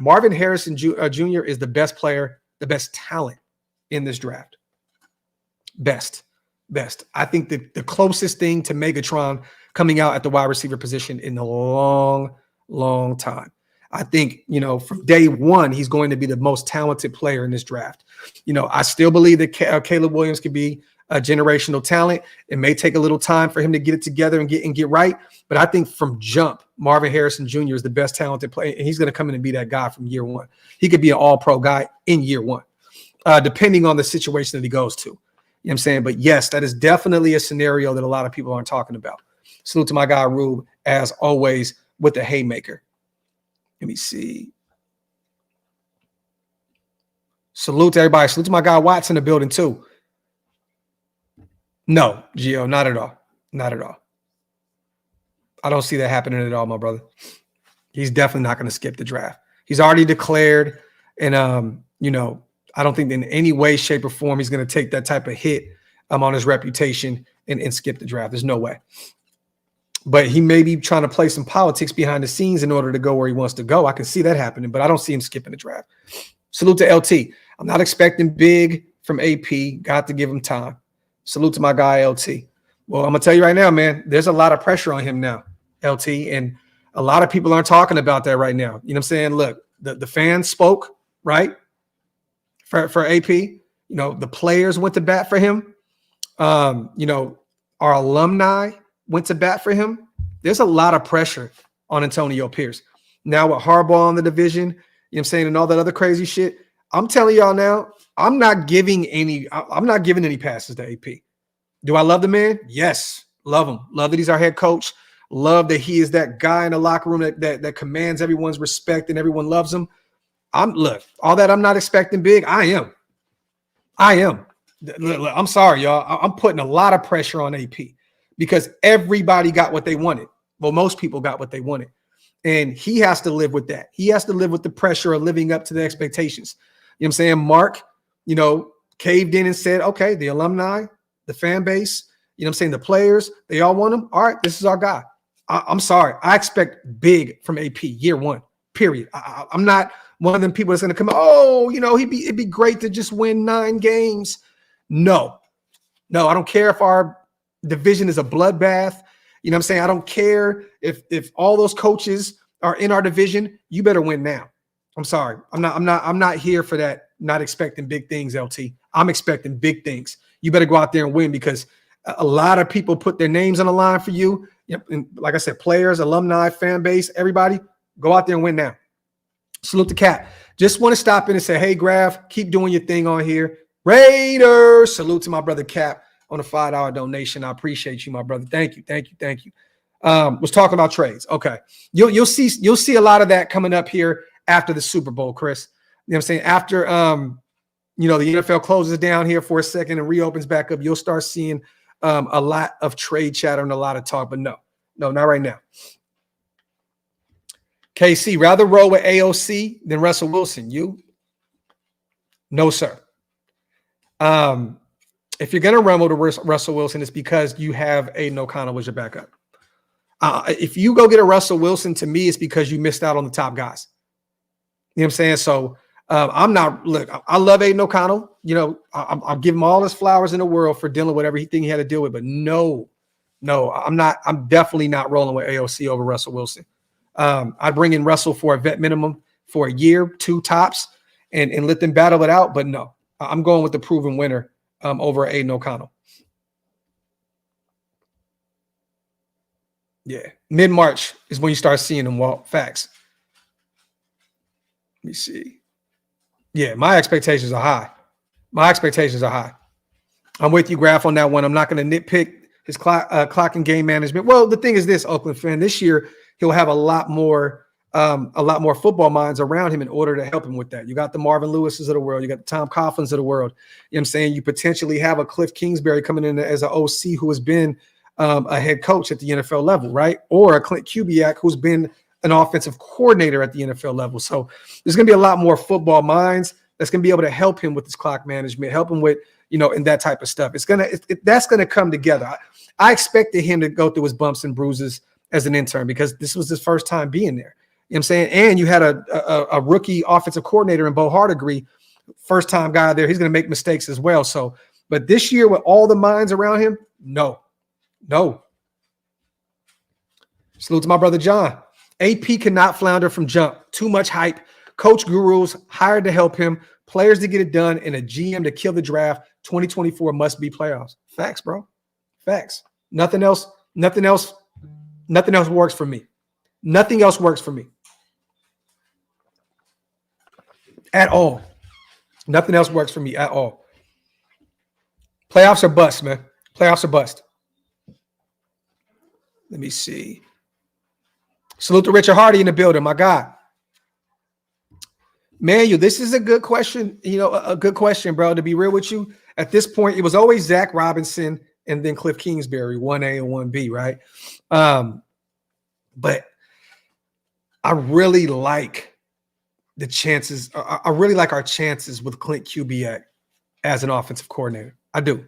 Marvin Harrison Jr. is the best player, the best talent in this draft. Best. I think the closest thing to Megatron coming out at the wide receiver position in a long, long time. I think, from day one, he's going to be the most talented player in this draft. I still believe that Caleb Williams could be a generational talent. It may take a little time for him to get it together and get right. But I think from jump, Marvin Harrison Jr. is the best talented player, and he's going to come in and be that guy from year one. He could be an all-pro guy in year one, depending on the situation that he goes to. You know what I'm saying? But yes, that is definitely a scenario that a lot of people aren't talking about. Salute to my guy, Rube, as always, with the haymaker. Let me see. Salute to everybody. Salute to my guy, Watts, in the building, too. No, Gio, not at all. Not at all. I don't see that happening at all, my brother. He's definitely not going to skip the draft. He's already declared, and I don't think in any way, shape, or form he's going to take that type of hit on his reputation and skip the draft. There's no way. But he may be trying to play some politics behind the scenes in order to go where he wants to go. I can see that happening, but I don't see him skipping the draft. Salute to LT. I'm not expecting big from AP. Got to give him time. Salute to my guy, LT. Well, I'm going to tell you right now, man, there's a lot of pressure on him now, LT, and a lot of people aren't talking about that right now. You know what I'm saying? Look, the fans spoke, right, for AP. The players went to bat for him. Our alumni went to bat for him. There's a lot of pressure on Antonio Pierce. Now with Harbaugh in the division, you know what I'm saying, and all that other crazy shit, I'm telling y'all now, I'm not giving any passes to AP. Do I love the man? Yes. Love him. Love that he's our head coach. Love that he is that guy in the locker room that commands everyone's respect and everyone loves him. All that I'm not expecting big. I am. Look, I'm sorry, y'all. I'm putting a lot of pressure on AP because everybody got what they wanted. Well, most people got what they wanted. And he has to live with that. He has to live with the pressure of living up to the expectations. You know what I'm saying? Mark, caved in and said, okay, the alumni, the fan base, you know what I'm saying, the players, they all want him. All right, this is our guy. I'm sorry. I expect big from AP year one, period. I'm not one of them people that's going to come, it'd be great to just win 9 games. No, I don't care if our division is a bloodbath. You know what I'm saying? I don't care if all those coaches are in our division. You better win now. I'm sorry. I'm not here for that. Not expecting big things, LT. I'm expecting big things. You better go out there and win because a lot of people put their names on the line for you. Yep. And like I said, players, alumni, fan base, everybody, go out there and win now. Salute to Cap. Just want to stop in and say, hey, Graphk, keep doing your thing on here. Raiders. Salute to my brother Cap on a $5 donation. I appreciate you, my brother. Thank you. Was talking about trades. Okay. You'll see a lot of that coming up here after the Super Bowl, Chris. You know what I'm saying? After the NFL closes down here for a second and reopens back up, you'll start seeing a lot of trade chatter and a lot of talk, but no, not right now. KC, rather roll with AOC than Russell Wilson. You? No, sir. If you're going to rumble to Russell Wilson, it's because you have Aiden O'Connell as your backup. If you go get a Russell Wilson, to me, it's because you missed out on the top guys. You know what I'm saying? So I love Aiden O'Connell. I'll give him all his flowers in the world for dealing with everything he had to deal with. But no, I'm definitely not rolling with AOC over Russell Wilson. I'd bring in Russell for a vet minimum for a year, 2 tops, and let them battle it out. But no, I'm going with the proven winner over Aiden O'Connell. Yeah, mid-March is when you start seeing them walk. Facts. Let me see. Yeah, my expectations are high. I'm with you, Graphk, on that one. I'm not going to nitpick his clock and game management. Well, the thing is this, Oakland fan, this year he'll have a lot more football minds around him in order to help him with that. You got the Marvin Lewises of the world. You got the Tom Coughlin's of the world. You know what I'm saying? You potentially have a Cliff Kingsbury coming in as an OC who has been a head coach at the NFL level, right? Or a Clint Kubiak who's been an offensive coordinator at the NFL level. So there's going to be a lot more football minds that's going to be able to help him with his clock management, help him with, and that type of stuff. That's going to come together. I expected him to go through his bumps and bruises as an intern because this was his first time being there. You know what I'm saying? And you had a rookie offensive coordinator in Bo Hardegree, first time guy there. He's going to make mistakes as well. So, but this year with all the minds around him, no. Salute to my brother John. AP cannot flounder from jump. Too much hype. Coach gurus hired to help him. Players to get it done, and a GM to kill the draft. 2024 must be playoffs. Facts, bro. Facts. Nothing else works for me. Nothing else works for me. At all. Nothing else works for me at all. Playoffs are bust, man. Playoffs are bust. Let me see. Salute to Richard Hardy in the building, my guy. Manuel, this is a good question. A good question, bro. To be real with you, at this point, it was always Zach Robinson and then Cliff Kingsbury, 1A and 1B, right? But I really like the chances. I really like our chances with Clint Kubiak as an offensive coordinator. I do.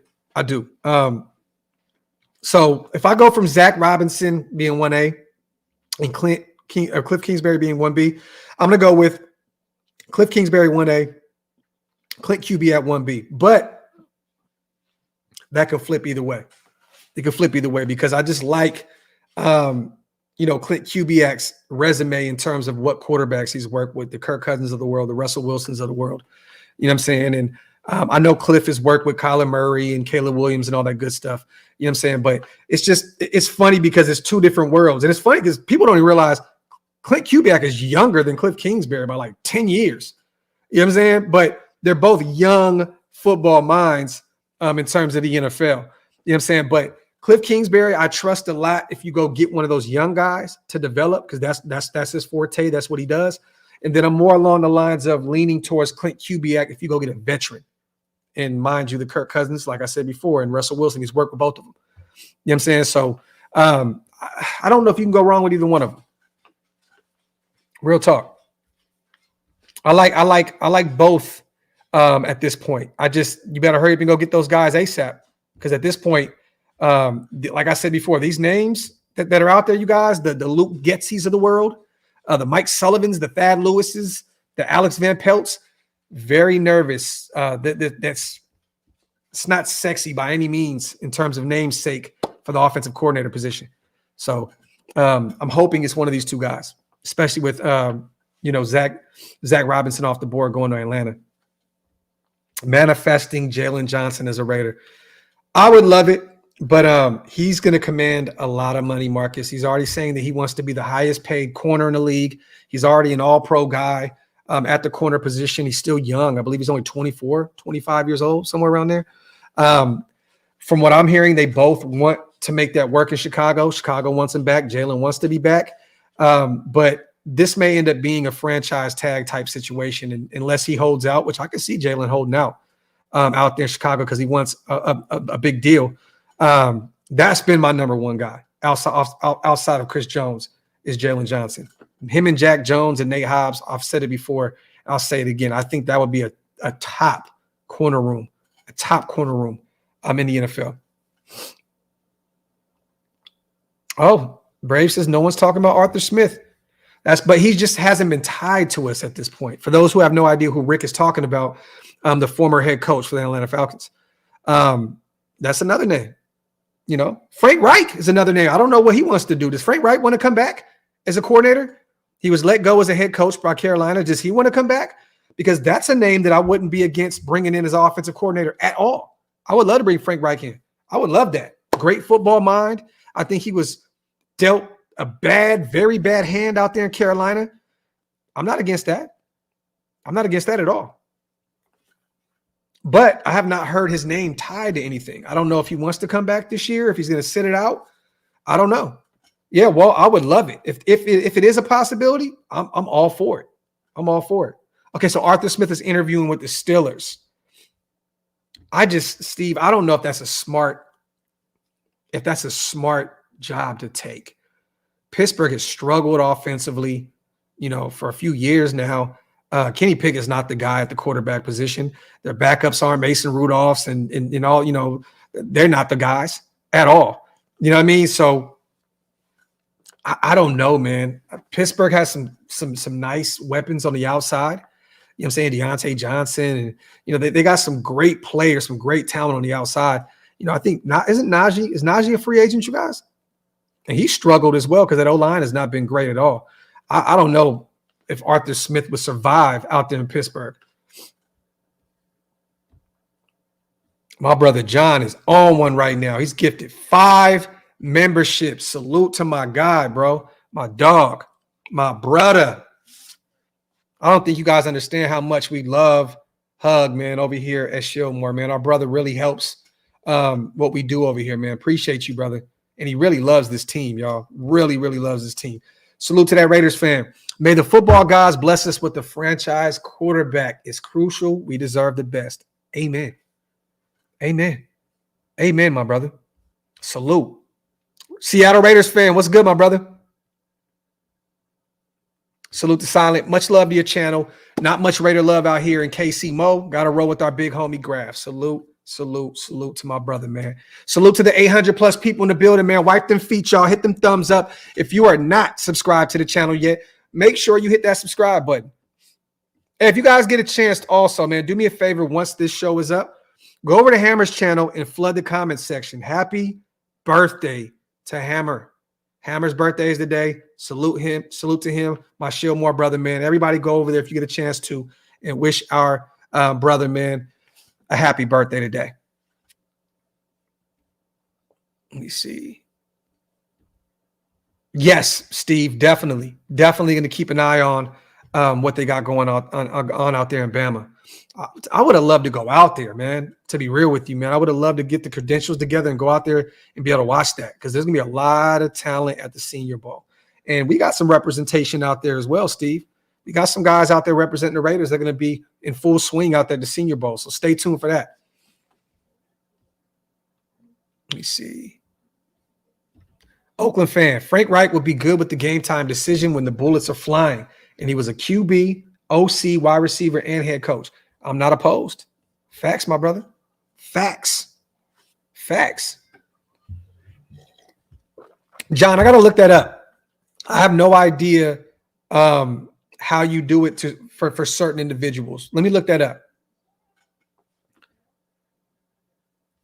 So if I go from Zach Robinson being 1A and Cliff Kingsbury being 1B, I'm going to go with Cliff Kingsbury 1A, Clint Kubiak 1B. But that could flip either way. It could flip either way because I just like Clint Kubiak's resume in terms of what quarterbacks he's worked with, the Kirk Cousins of the world, the Russell Wilsons of the world. You know what I'm saying? And I know Cliff has worked with Kyler Murray and Caleb Williams and all that good stuff. You know what I'm saying? But it's funny because it's two different worlds. And it's funny because people don't even realize Clint Kubiak is younger than Cliff Kingsbury by like 10 years. You know what I'm saying? But they're both young football minds in terms of the NFL. You know what I'm saying? But Cliff Kingsbury, I trust a lot if you go get one of those young guys to develop because that's his forte. That's what he does. And then I'm more along the lines of leaning towards Clint Kubiak if you go get a veteran. And mind you, the Kirk Cousins, like I said before, and Russell Wilson, he's worked with both of them. You know what I'm saying? So I don't know if you can go wrong with either one of them. Real talk. I like both at this point. You better hurry up and go get those guys ASAP. Because at this point, like I said before, these names that are out there, you guys, the Luke Getzes of the world, the Mike Sullivans, the Thad Lewises, the Alex Van Pelts, very nervous. It's not sexy by any means in terms of namesake for the offensive coordinator position. So I'm hoping it's one of these two guys, especially with Zach Robinson off the board going to Atlanta. Manifesting Jalen Johnson as a Raider. I would love it, but he's going to command a lot of money, Marcus. He's already saying that he wants to be the highest paid corner in the league. He's already an all-pro guy at the corner position. He's still young. I believe he's only 24, 25 years old, somewhere around there. From what I'm hearing, they both want to make that work in Chicago. Chicago wants him back. Jalen wants to be back. But this may end up being a franchise tag type situation unless he holds out, which I can see Jalen holding out there in Chicago because he wants a big deal. That's been my number one guy outside of Chris Jones is Jalen Johnson. Him and Jack Jones and Nate Hobbs, I've said it before. I'll say it again. I think that would be a top corner room in the NFL. Oh, Brave says no one's talking about Arthur Smith. But he just hasn't been tied to us at this point. For those who have no idea who Rick is talking about, the former head coach for the Atlanta Falcons. That's another name. Frank Reich is another name. I don't know what he wants to do. Does Frank Reich want to come back as a coordinator? He was let go as a head coach by Carolina. Does he want to come back? Because that's a name that I wouldn't be against bringing in as offensive coordinator at all. I would love to bring Frank Reich in. I would love that. Great football mind. I think he was dealt a very bad hand out there in Carolina. I'm not against that. I'm not against that at all. But I have not heard his name tied to anything. I don't know if he wants to come back this year, if he's going to sit it out. I don't know. Yeah, well, I would love it. If it is a possibility, I'm all for it. I'm all for it. Okay, so Arthur Smith is interviewing with the Steelers. Steve, I don't know if that's a smart job to take. Pittsburgh has struggled offensively, for a few years now. Kenny Pickett's not the guy at the quarterback position. Their backups aren't Mason Rudolphs and all, they're not the guys at all. You know what I mean? So I don't know, man. Pittsburgh has some nice weapons on the outside. You know what I'm saying? Deontay Johnson, and they got some great players, some great talent on the outside. I think is Najee a free agent, you guys? And he struggled as well because that O-line has not been great at all. I don't know if Arthur Smith would survive out there in Pittsburgh. My brother John is on one right now. He's gifted 5 memberships. Salute to my guy, bro. My dog, my brother. I don't think you guys understand how much we love Hug, man, over here at Shillmore, man. Our brother really helps what we do over here, man. Appreciate you, brother. And he really loves this team, y'all. Really, really loves this team. Salute to that Raiders fan. May the football gods bless us with the franchise quarterback. It's crucial. We deserve the best. Amen. Amen. Amen, my brother. Salute. Seattle Raiders fan, what's good, my brother? Salute to Silent. Much love to your channel. Not much Raider love out here in KC Mo. Got to roll with our big homie Graphk. Salute, salute, salute to my brother, man. Salute to the 800+ people in the building, man. Wipe them feet, y'all. Hit them thumbs up. If you are not subscribed to the channel yet, make sure you hit that subscribe button. And if you guys get a chance to also, man, do me a favor once this show is up. Go over to Hammer's channel and flood the comment section. Happy birthday to Hammer. Hammer's birthday is today. Salute him. Salute to him. My Shillmore brother, man. Everybody go over there if you get a chance to and wish our brother, man, a happy birthday today. Let me see. Yes, Steve, definitely. Definitely going to keep an eye on what they got going on out there in Bama. I would have loved to go out there, man, to be real with you, man. I would have loved to get the credentials together and go out there and be able to watch that because there's going to be a lot of talent at the Senior Bowl. And we got some representation out there as well, Steve. We got some guys out there representing the Raiders that are going to be in full swing out there at the Senior Bowl. So stay tuned for that. Let me see. Oakland fan, Frank Reich would be good with the game time decision when the bullets are flying. And he was a QB, OC, wide receiver, and head coach. I'm not opposed. Facts, my brother. Facts. Facts. John, I got to look that up. I have no idea how you do it for certain individuals. Let me look that up.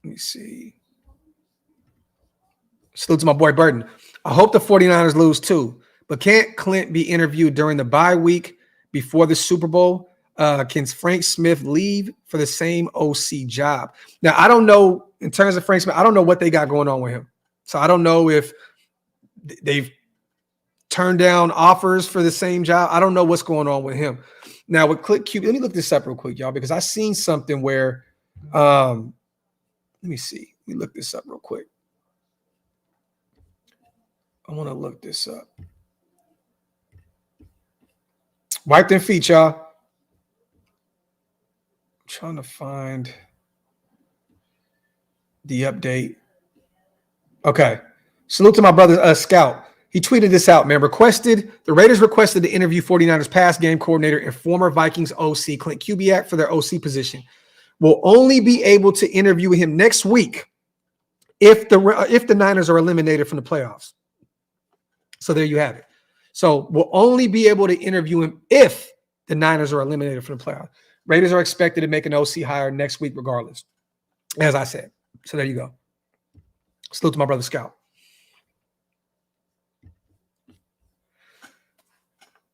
Let me see. Salute to my boy Burton. I hope the 49ers lose too, but can't Clint be interviewed during the bye week before the Super Bowl? Can Frank Smith leave for the same OC job? Now, I don't know in terms of Frank Smith. I don't know what they got going on with him. So I don't know if they've turned down offers for the same job. I don't know what's going on with him. Now with Clint Kubiak, let me look this up real quick, y'all, because I seen something where let me see. Let me look this up real quick. I want to look this up. Wipe them feet, y'all. I'm trying to find the update. Okay. Salute to my brother, Scout. He tweeted this out, man. The Raiders requested to interview 49ers pass game coordinator and former Vikings OC Clint Kubiak for their OC position. We'll only be able to interview him next week if the Niners are eliminated from the playoffs. So there you have it. So we'll only be able to interview him if the Niners are eliminated from the playoffs. Raiders are expected to make an OC hire next week regardless, as I said. So there you go. Salute to my brother Scout.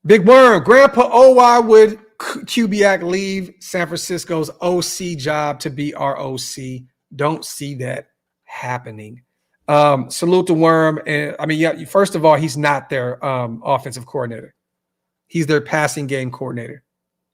Big Worm, Grandpa O, why would Kubiak leave San Francisco's OC job to be our OC? Don't see that happening. Salute to Worm. And I mean, yeah, first of all, he's not their offensive coordinator. He's their passing game coordinator,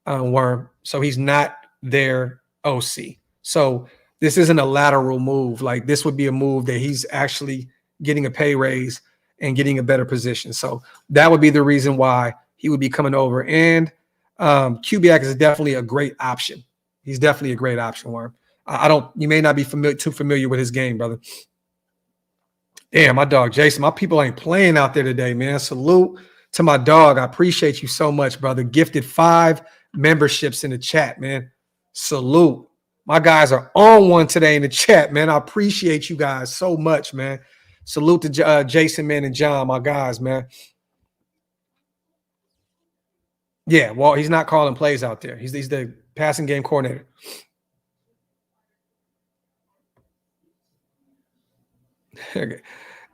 Worm. So he's not their OC. So this isn't a lateral move. Like this would be a move that he's actually getting a pay raise and getting a better position. So that would be the reason why he would be coming over. And Kubiak is definitely a great option. He's definitely a great option, Worm. You may not be too familiar with his game, brother. Damn, my dog, Jason, my people ain't playing out there today, man. Salute to my dog. I appreciate you so much, brother. Gifted 5 memberships in the chat, man. Salute. My guys are on one today in the chat, man. I appreciate you guys so much, man. Salute to Jason, man, and John, my guys, man. Yeah, well, he's not calling plays out there. He's the passing game coordinator. Okay.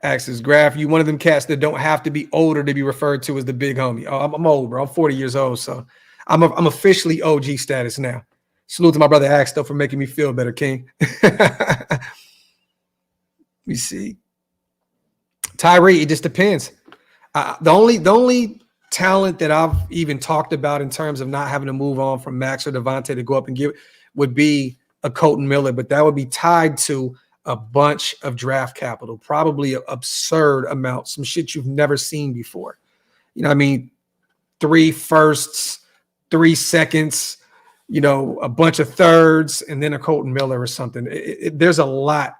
Axis Graph, you one of them cats that don't have to be older to be referred to as the big homie. Oh, I'm old, bro. I'm 40 years old, so I'm officially OG status now. Salute to my brother Axe, though, for making me feel better, King. Let me see. Tyree, it just depends. The only talent that I've even talked about in terms of not having to move on from Max or Devontae to go up and give would be a Colton Miller, but that would be tied to a bunch of draft capital, probably an absurd amount, some shit you've never seen before. You know what I mean? 3 firsts, 3 seconds, you know, a bunch of thirds, and then a Colton Miller or something. There's a lot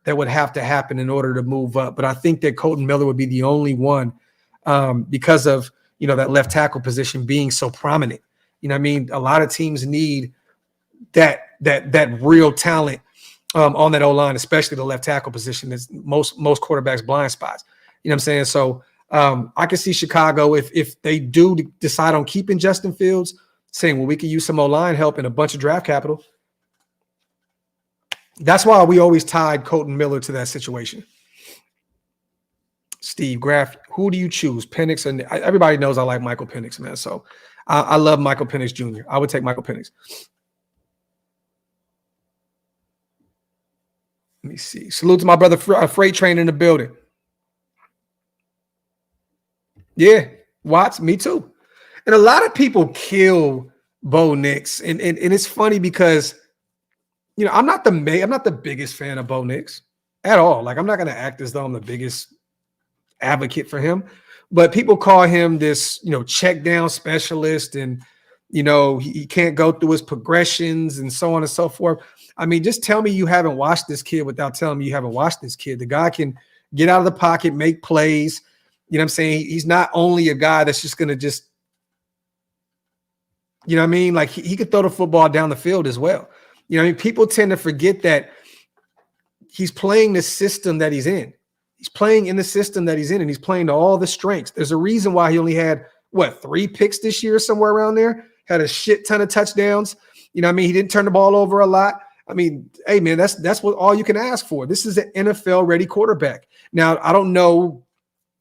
that would have to happen in order to move up. But I think that Colton Miller would be the only one because of, you know, that left tackle position being so prominent. You know what I mean? A lot of teams need that real talent on that O-line, especially the left tackle position. That's most quarterbacks' blind spots. You know what I'm saying? So I can see Chicago, if they do decide on keeping Justin Fields, saying, well, we could use some O-line help and a bunch of draft capital. That's why we always tied Colton Miller to that situation. Steve Graff, who do you choose? Penix and everybody knows I like Michael Penix, man. So I love Michael Penix Jr. I would take Michael Penix. Let me see. Salute to my brother Freight Train in the building. Yeah, Watts, me too. And a lot of people kill Bo Nix, and it's funny because, you know, I'm not the biggest fan of Bo Nix at all. Like, I'm not going to act as though I'm the biggest advocate for him, but people call him this, you know, check down specialist, and, you know, he can't go through his progressions and so on and so forth. I mean, just tell me you haven't watched this kid without telling me you haven't watched this kid. The guy can get out of the pocket, make plays. You know what I'm saying? He's not only a guy that's just going to just, you know what I mean? Like, he could throw the football down the field as well. You know what I mean? People tend to forget that he's playing the system that he's in. He's playing in the system that he's in, and he's playing to all the strengths. There's a reason why he only had, 3 picks this year, somewhere around there, had a shit ton of touchdowns. You know what I mean? He didn't turn the ball over a lot. I mean, hey, man, that's what all you can ask for. This is an NFL-ready quarterback. Now, I don't know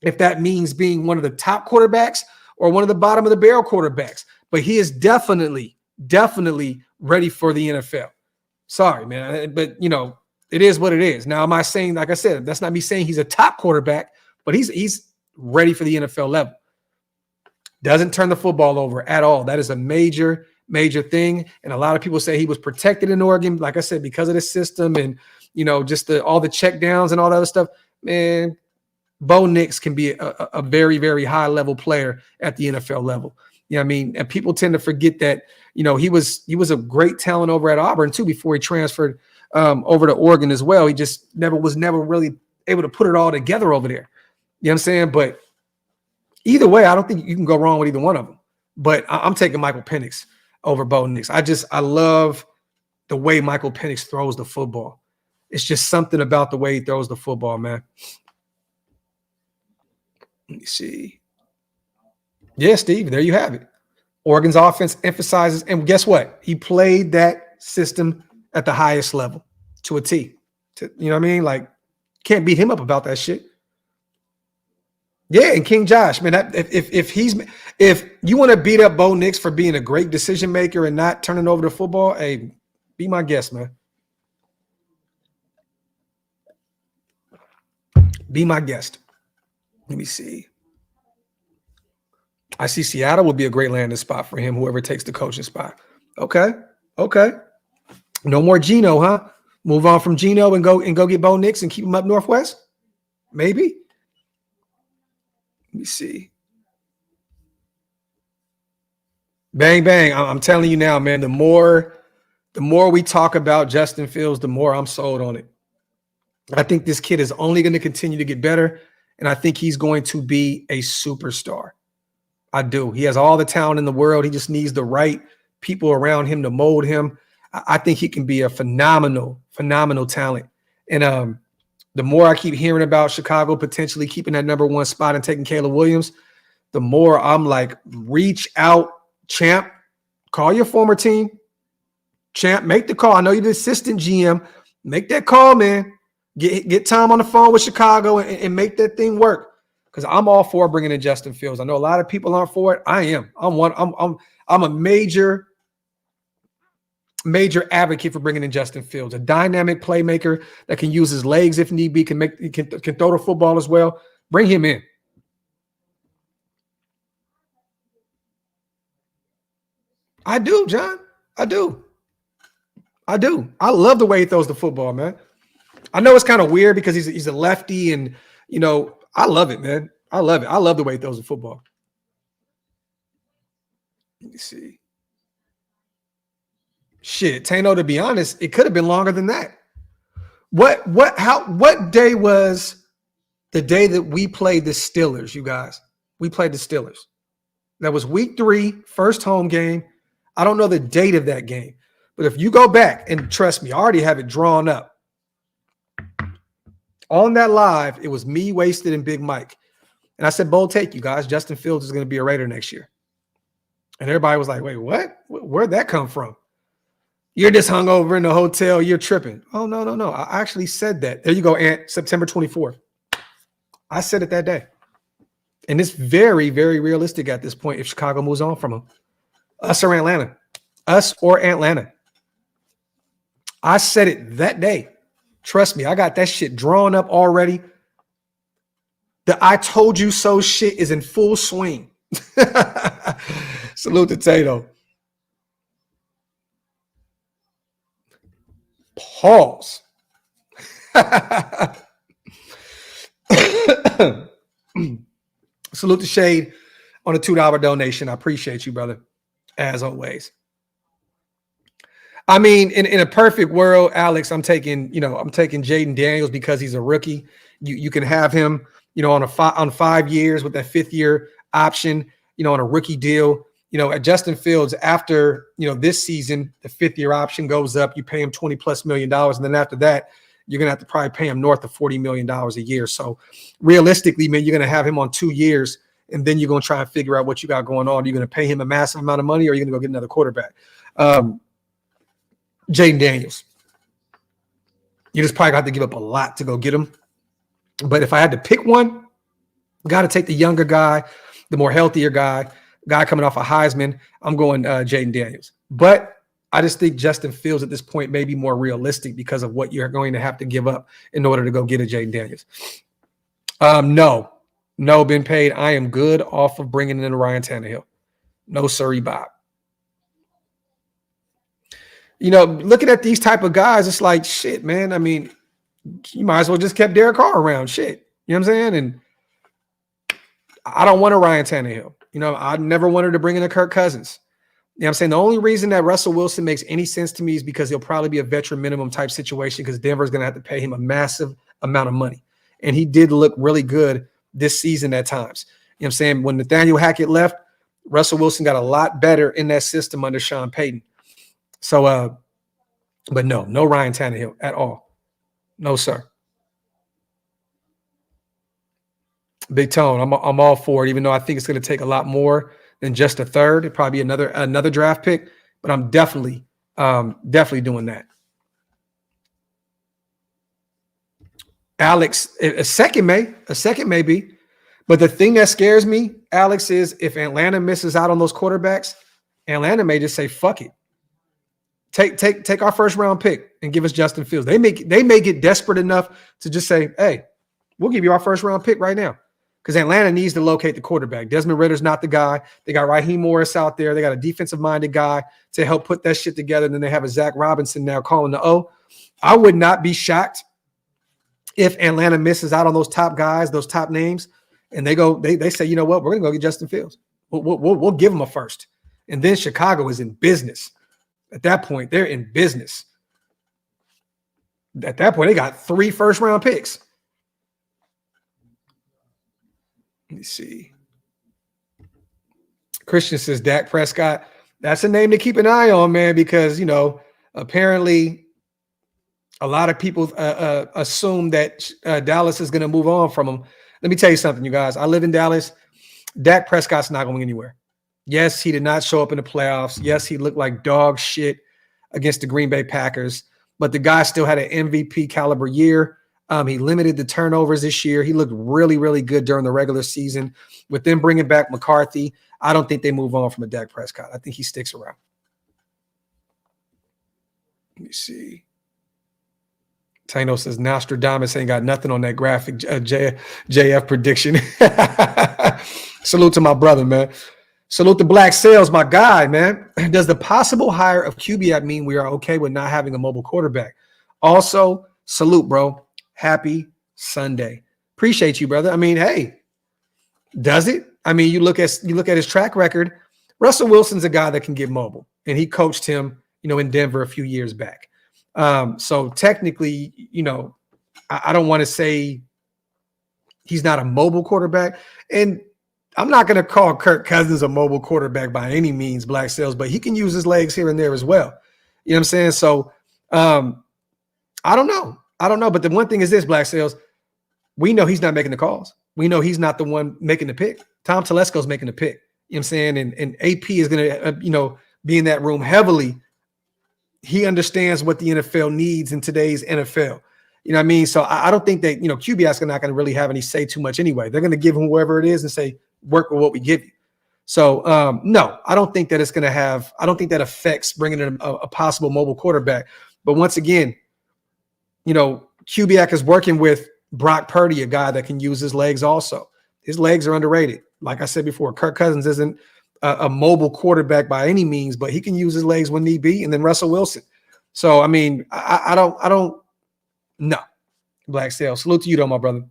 if that means being one of the top quarterbacks or one of the bottom of the barrel quarterbacks, but he is definitely ready for the NFL. Sorry, man, but, you know, it is what it is. Now, am I saying, like I said, that's not me saying he's a top quarterback, but he's ready for the NFL level. Doesn't turn the football over at all. That is a major thing. And a lot of people say he was protected in Oregon, like I said, because of the system and, you know, just all the check downs and all that other stuff. Man, Bo Nix can be a very, very high level player at the NFL level. You know what I mean? And people tend to forget that, you know, he was a great talent over at Auburn too before he transferred over to Oregon as well. He just was never really able to put it all together over there. You know what I'm saying? But either way, I don't think you can go wrong with either one of them. But I'm taking Michael Penix over Bo Nix. I love the way Michael Penix throws the football. It's just something about the way he throws the football, man. Let me see. Yeah, Steve, there you have it. Oregon's offense emphasizes, and guess what? He played that system at the highest level to a T. You know what I mean? Like, can't beat him up about that shit. Yeah, and King Josh, man. If you want to beat up Bo Nix for being a great decision maker and not turning over the football, hey, be my guest, man. Be my guest. Let me see. I see Seattle would be a great landing spot for him, whoever takes the coaching spot. Okay. No more Geno, huh? Move on from Geno and go get Bo Nix and keep him up Northwest? Maybe. Let me see. Bang, bang. I'm telling you now, man, the more we talk about Justin Fields, the more I'm sold on it. I think this kid is only going to continue to get better, and I think he's going to be a superstar. I do. He has all the talent in the world. He just needs the right people around him to mold him. I think he can be a phenomenal talent. And the more I keep hearing about Chicago potentially keeping that number one spot and taking Caleb Williams, the more I'm like, reach out, champ, call your former team. Champ, make the call. I know you're the assistant GM. Make that call, man. Get time on the phone with Chicago and make that thing work. Because I'm all for bringing in Justin Fields. I know a lot of people aren't for it. I am. I'm a major advocate for bringing in Justin Fields, a dynamic playmaker that can use his legs if need be, can throw the football as well. Bring him in. I do, John. I do. I love the way he throws the football, man. I know it's kind of weird because he's a lefty, and I love it, man. I love it. I love the way he throws the football. Let me see. Shit, Tano, to be honest, it could have been longer than that. What day was the day that we played the Steelers, you guys? We played the Steelers. That was week 3, first home game. I don't know the date of that game. But if you go back, and trust me, I already have it drawn up. On that live, it was me, Wasted, and Big Mike. And I said, bold take, you guys. Justin Fields is going to be a Raider next year. And everybody was like, wait, what? Where'd that come from? You're just hungover in the hotel. You're tripping. Oh, no. I actually said that. There you go, Ant. September 24th. I said it that day. And it's very, very realistic at this point if Chicago moves on from him. Us or Atlanta. I said it that day. Trust me, I got that shit drawn up already. The I told you so shit is in full swing. Salute to Tato. Pause. Salute to Shade on a $2 donation. I appreciate you, brother, as always. I mean, in a perfect world, Alex, I'm taking Jaden Daniels because he's a rookie. You can have him, on 5 years with that 5th year option, on a rookie deal. At Justin Fields, after this season, the 5th year option goes up. You pay him $20+ million, and then after that, you're gonna have to probably pay him north of $40 million a year. So, realistically, man, you're gonna have him on 2 years, and then you're gonna try and figure out what you got going on. You're gonna pay him a massive amount of money, or you're gonna go get another quarterback. Jaden Daniels. You just probably got to give up a lot to go get him. But if I had to pick one, got to take the younger guy, the more healthier guy coming off a Heisman. I'm going Jaden Daniels. But I just think Justin Fields at this point may be more realistic because of what you're going to have to give up in order to go get a Jaden Daniels. No, been paid. I am good off of bringing in Ryan Tannehill. No, sorry, Bob. Looking at these type of guys, it's like, shit, man. I mean, you might as well just kept Derek Carr around. Shit. You know what I'm saying? And I don't want a Ryan Tannehill. I never wanted to bring in a Kirk Cousins. You know what I'm saying? The only reason that Russell Wilson makes any sense to me is because he'll probably be a veteran minimum type situation because Denver's going to have to pay him a massive amount of money. And he did look really good this season at times. You know what I'm saying? When Nathaniel Hackett left, Russell Wilson got a lot better in that system under Sean Payton. So, but no Ryan Tannehill at all. No, sir. Big Tone, I'm all for it, even though I think it's going to take a lot more than just a third. It'd probably be another draft pick, but I'm definitely doing that. Alex, a second may be, But the thing that scares me, Alex, is if Atlanta misses out on those quarterbacks, Atlanta may just say, fuck it. Take our first round pick and give us Justin Fields. They may get desperate enough to just say, hey, we'll give you our first round pick right now. Because Atlanta needs to locate the quarterback. Desmond Ritter's not the guy. They got Raheem Morris out there. They got a defensive-minded guy to help put that shit together. And then they have a Zach Robinson now calling the O. I would not be shocked if Atlanta misses out on those top guys, those top names, and they say, you know what, we're going to go get Justin Fields. We'll give him a first. And then Chicago is in business. At that point, they're in business. At that point, they got 3 first-round picks. Let me see. Christian says Dak Prescott. That's a name to keep an eye on, man, because, you know, apparently a lot of people assume that Dallas is going to move on from him. Let me tell you something, you guys. I live in Dallas. Dak Prescott's not going anywhere. Yes, he did not show up in the playoffs. Yes, he looked like dog shit against the Green Bay Packers, but the guy still had an MVP caliber year. He limited the turnovers this year. He looked really, really good during the regular season. With them bringing back McCarthy, I don't think they move on from a Dak Prescott. I think he sticks around. Let me see. Tano says Nostradamus ain't got nothing on that graphic JF prediction. Salute to my brother, man. Salute to Black Sales, my guy, man. Does the possible hire of Kubiak mean we are okay with not having a mobile quarterback? Also, salute, bro. Happy Sunday. Appreciate you, brother. I mean, hey, does it? I mean, you look at his track record. Russell Wilson's a guy that can get mobile, and he coached him, you know, in Denver a few years back. So technically, you know, I don't want to say he's not a mobile quarterback, and I'm not going to call Kirk Cousins a mobile quarterback by any means, Black Sales, but he can use his legs here and there as well. You know what I'm saying? So I don't know. But the one thing is this, Black Sales, we know he's not making the calls. We know he's not the one making the pick. Tom Telesco's making the pick. You know what I'm saying? And AP is going to, be in that room heavily. He understands what the NFL needs in today's NFL. You know what I mean? So I don't think that, Kubiak's not going to really have any say too much anyway. They're going to give him whoever it is and say, work with what we give you. So, no, I don't think that it's going to have – I don't think that affects bringing in a possible mobile quarterback. But once again, Kubiak is working with Brock Purdy, a guy that can use his legs also. His legs are underrated. Like I said before, Kirk Cousins isn't a mobile quarterback by any means, but he can use his legs when need be. And then Russell Wilson. So, I mean, I don't no. Black Sales. Salute to you, though, my brother.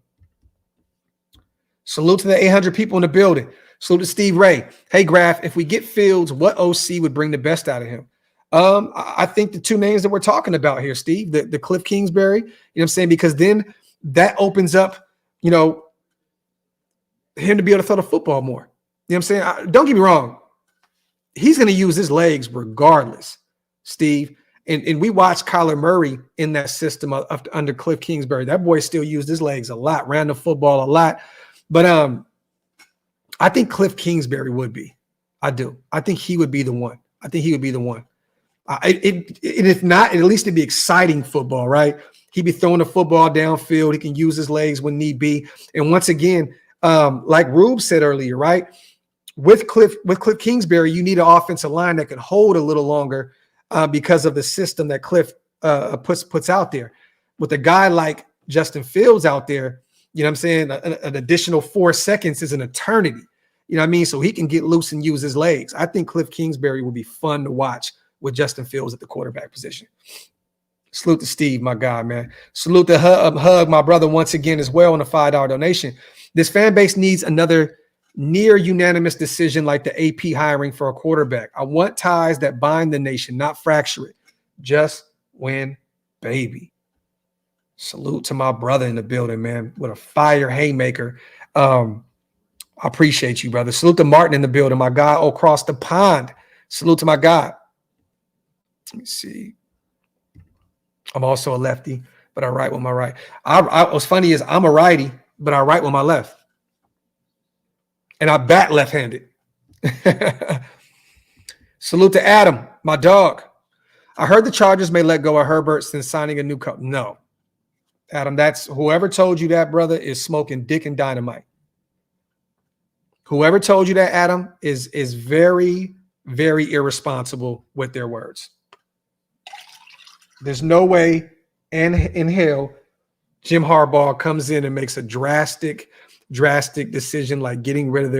Salute to the 800 people in the building. Salute to Steve Ray. Hey, Graphk, if we get Fields, what OC would bring the best out of him? I think the two names that we're talking about here, Steve, the Cliff Kingsbury, you know what I'm saying? Because then that opens up, him to be able to throw the football more. You know what I'm saying? Don't get me wrong. He's going to use his legs regardless, Steve. And we watched Kyler Murray in that system under Cliff Kingsbury. That boy still used his legs a lot, ran the football a lot. But I think Cliff Kingsbury would be. I do. I think he would be the one. And if not, at least it'd be exciting football, right? He'd be throwing the football downfield. He can use his legs when need be. And once again, like Rube said earlier, right? With Cliff Kingsbury, you need an offensive line that can hold a little longer because of the system that Cliff puts out there. With a guy like Justin Fields out there, you know what I'm saying? An additional 4 seconds is an eternity. You know what I mean? So he can get loose and use his legs. I think Cliff Kingsbury will be fun to watch with Justin Fields at the quarterback position. Salute to Steve, my guy, man. Salute to Hug, my brother, once again as well on a $5 donation. This fan base needs another near unanimous decision like the AP hiring for a quarterback. I want ties that bind the nation, not fracture it. Just win, baby. Salute to my brother in the building, man, with a fire haymaker. I appreciate you, brother. Salute to Martin in the building, my guy across the pond. Salute to my guy. Let me see. I'm also a lefty, but I write with my right. What's funny is I'm a righty, but I write with my left. And I bat left-handed. Salute to Adam, my dog. I heard the Chargers may let go of Herbert since signing a new coach. No. Adam, that's whoever told you that, brother, is smoking dick and dynamite. Whoever told you that, Adam, is very, very irresponsible with their words. There's no way in hell Jim Harbaugh comes in and makes a drastic decision like getting rid of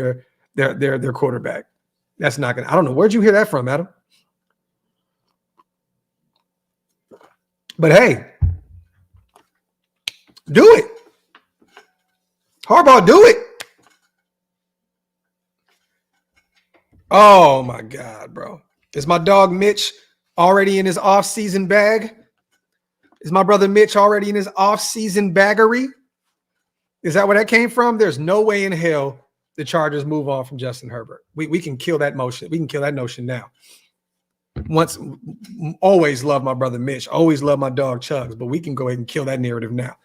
their quarterback. That's not gonna. I don't know. Where'd you hear that from, Adam? But hey, do it. Harbaugh, do it. Oh my God, bro. Is my dog Mitch already in his off-season bag? Is my brother Mitch already in his off-season baggery? Is that where that came from? There's no way in hell the Chargers move on from Justin Herbert. We can kill that motion. We can kill that notion now. Always love my brother Mitch. Always love my dog Chugs, but we can go ahead and kill that narrative now.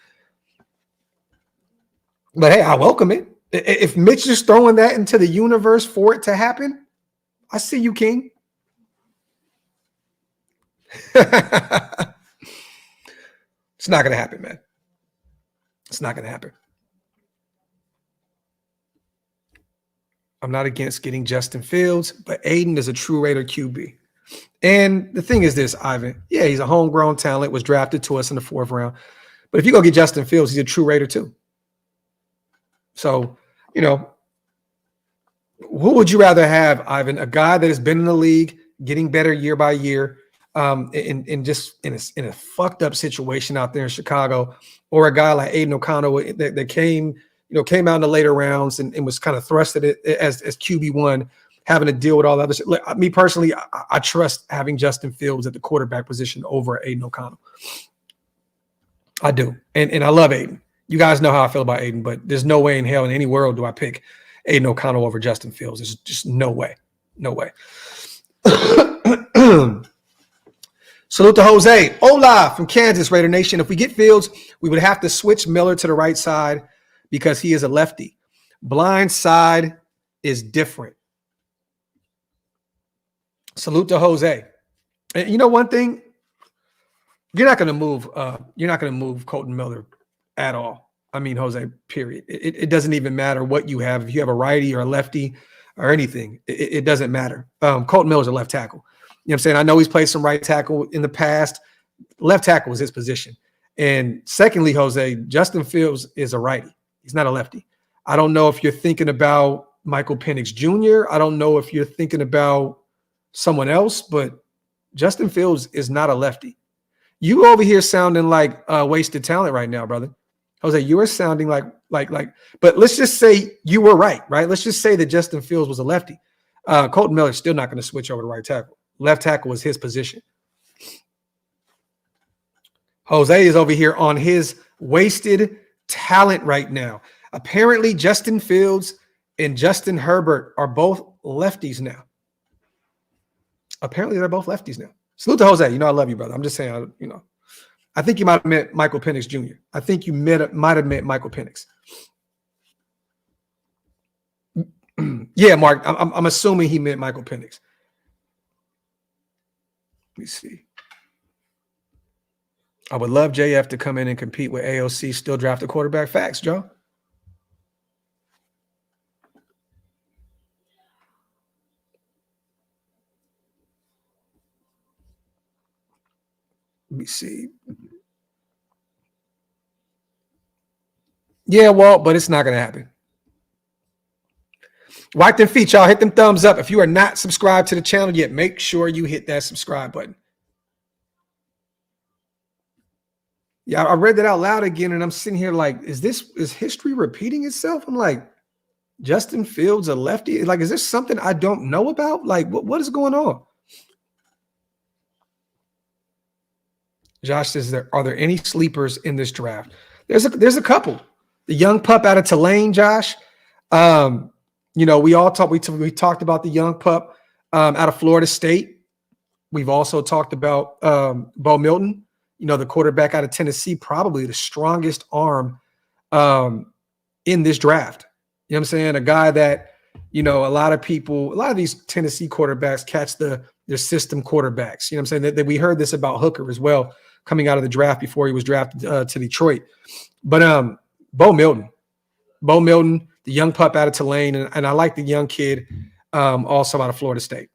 But hey, I welcome it. If Mitch is throwing that into the universe for it to happen, I see you, King. It's not going to happen, man. It's not going to happen. I'm not against getting Justin Fields, but Aiden is a true Raider QB. And the thing is this, Ivan. Yeah, he's a homegrown talent, was drafted to us in the 4th round. But if you go get Justin Fields, he's a true Raider too. So, you know, who would you rather have, Ivan? A guy that has been in the league, getting better year by year, in a fucked up situation out there in Chicago, or a guy like Aiden O'Connell that came out in the later rounds and was kind of thrusted as QB1, having to deal with all that other shit. Look, me personally, I trust having Justin Fields at the quarterback position over Aiden O'Connell. I do, and I love Aiden. You guys know how I feel about Aiden, but there's no way in hell in any world do I pick Aiden O'Connell over Justin Fields. There's just no way. No way. Salute to Jose. Hola from Kansas, Raider Nation. If we get Fields, we would have to switch Miller to the right side because he is a lefty. Blind side is different. Salute to Jose. And you know one thing? You're not going to move Colton Miller at all. I mean, Jose, period. It doesn't even matter what you have. If you have a righty or a lefty or anything, it doesn't matter. Colton Miller's a left tackle. You know what I'm saying? I know he's played some right tackle in the past. Left tackle was his position. And secondly, Jose, Justin Fields is a righty. He's not a lefty. I don't know if you're thinking about Michael Penix Jr. I don't know if you're thinking about someone else, but Justin Fields is not a lefty. You over here sounding like wasted talent right now, brother. Jose, you are sounding like, but let's just say you were right? Let's just say that Justin Fields was a lefty. Colton Miller's still not going to switch over to right tackle. Left tackle was his position. Jose is over here on his wasted talent right now. Apparently, Justin Fields and Justin Herbert are both lefties now. Apparently, they're both lefties now. Salute to Jose. You know I love you, brother. I'm just saying, I think you might have met Michael Penix Jr. I think you might have met Michael Penix. Yeah, Mark, I'm assuming he meant Michael Penix. Let me see. I would love JF to come in and compete with AOC, still draft a quarterback. Facts, Joe. Let me see. Yeah, Walt, but it's not going to happen. Wipe them feet, y'all. Hit them thumbs up. If you are not subscribed to the channel yet, make sure you hit that subscribe button. Yeah, I read that out loud again, and I'm sitting here like, is history repeating itself? I'm like, Justin Fields a lefty? Like, is there something I don't know about? Like, what is going on? Josh says, are there any sleepers in this draft? There's a couple. The young pup out of Tulane, Josh. We talked about the young pup out of Florida State. We've also talked about Bo Milton, the quarterback out of Tennessee, probably the strongest arm in this draft. You know what I'm saying? A guy that, a lot of these Tennessee quarterbacks catch their system quarterbacks. You know what I'm saying? That we heard this about Hooker as well coming out of the draft before he was drafted to Detroit. But Bo Milton, the young pup out of Tulane, and I like the young kid also out of Florida State.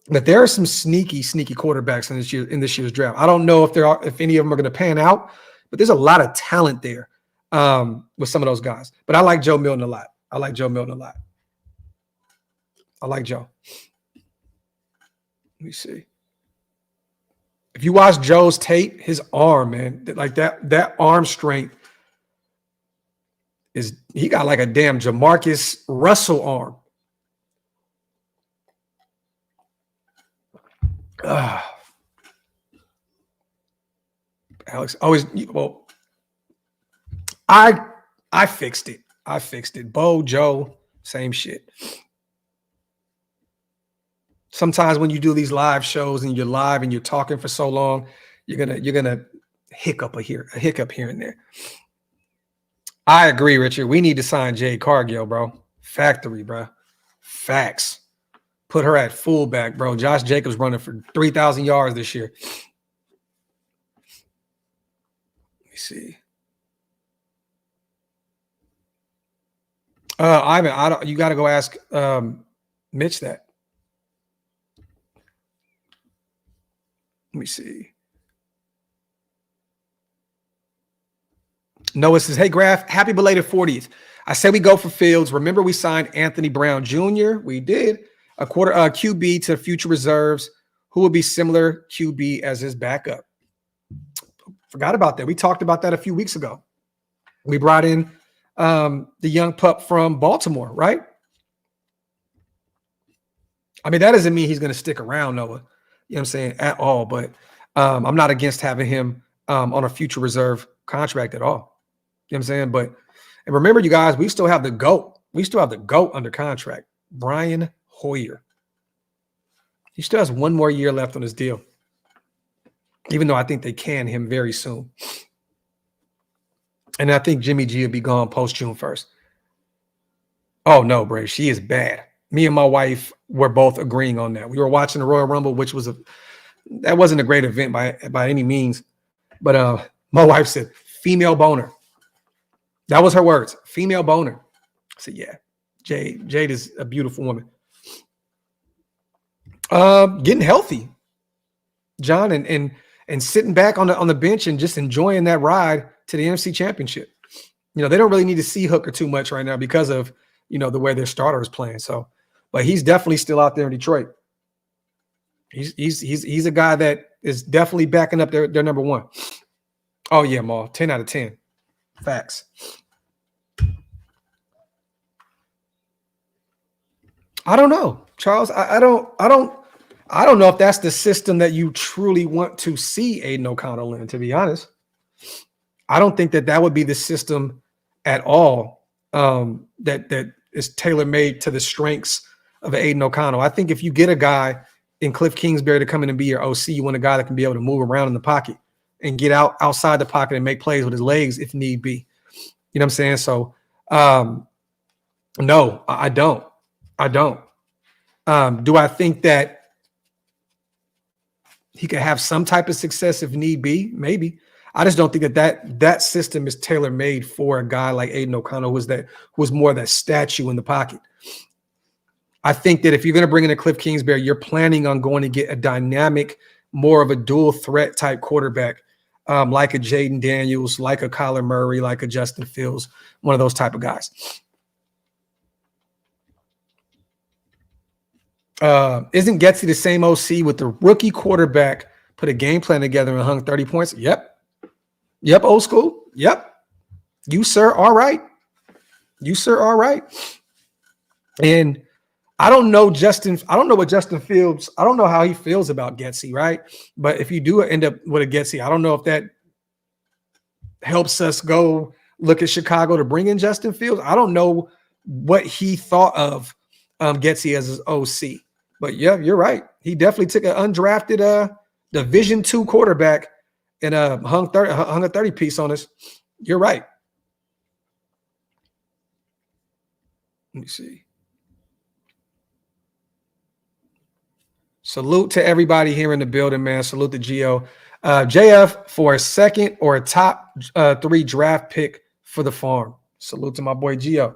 But there are some sneaky quarterbacks in this year's draft. I don't know if any of them are going to pan out, but there's a lot of talent there with some of those guys. But I like Joe Milton a lot. I like Joe. Let me see. If you watch Joe's tape, his arm, man, like that arm strength he got like a damn Jamarcus Russell arm. Alex, I fixed it. Bo, Joe, same shit. Sometimes when you do these live shows and you're live and you're talking for so long, you're gonna hiccup here and there. I agree, Richard. We need to sign Jade Cargill, bro. Factory, bro. Facts. Put her at fullback, bro. Josh Jacobs running for 3,000 yards this year. Let me see. Ivan, you got to go ask Mitch that. Let me see. Noah says, hey, Graphk, happy belated 40th. I said we go for Fields. Remember we signed Anthony Brown Jr.? We did. A quarter QB to future reserves who will be similar QB as his backup. Forgot about that. We talked about that a few weeks ago. We brought in the young pup from Baltimore, right? I mean, that doesn't mean he's going to stick around, Noah. You know what I'm saying? At all. But I'm not against having him on a future reserve contract at all. You know what I'm saying? But and remember, you guys, we still have the GOAT. We still have the GOAT under contract. Brian Hoyer. He still has one more year left on his deal. Even though I think they can him very soon. And I think Jimmy G will be gone post June 1st. Oh, no, Bray. She is bad. Me and my wife were both agreeing on that. We were watching the Royal Rumble, which was that wasn't a great event by any means. But my wife said, female boner. That was her words. Female boner. I said, yeah. Jade is a beautiful woman. Getting healthy, John, and sitting back on the bench and just enjoying that ride to the NFC Championship. You know, they don't really need to see Hooker too much right now because of, you know, the way their starter is playing. So, but he's definitely still out there in Detroit. He's a guy that is definitely backing up their number one. Oh yeah, Maul, 10 out of 10. Facts. I don't know, Charles. I don't know if that's the system that you truly want to see Aiden O'Connell in, to be honest. I don't think that would be the system at all that is tailor-made to the strengths of Aiden O'Connell. I think if you get a guy in Cliff Kingsbury to come in and be your OC, you want a guy that can be able to move around in the pocket and get outside the pocket and make plays with his legs if need be. You know what I'm saying? So, no, I don't. Do I think that he could have some type of success if need be? Maybe. I just don't think that system is tailor-made for a guy like Aiden O'Connell, who was more that statue in the pocket. I think that if you're going to bring in a Cliff Kingsbury, you're planning on going to get a dynamic, more of a dual threat type quarterback, like a Jaden Daniels, like a Kyler Murray, like a Justin Fields, one of those type of guys. Isn't Getsy the same OC with the rookie quarterback put a game plan together and hung 30 points? Yep, old school. Yep. You, sir, are right. And I don't know what Justin Fields, I don't know how he feels about Getsy, right? But if you do end up with a Getsy, I don't know if that helps us go look at Chicago to bring in Justin Fields. I don't know what he thought of Getsy as his OC. But yeah, you're right. He definitely took an undrafted Division II quarterback and hung a 30 piece on us. You're right. Let me see. Salute to everybody here in the building, man. Salute to Gio. JF for a second or a top 3 draft pick for the farm. Salute to my boy Gio.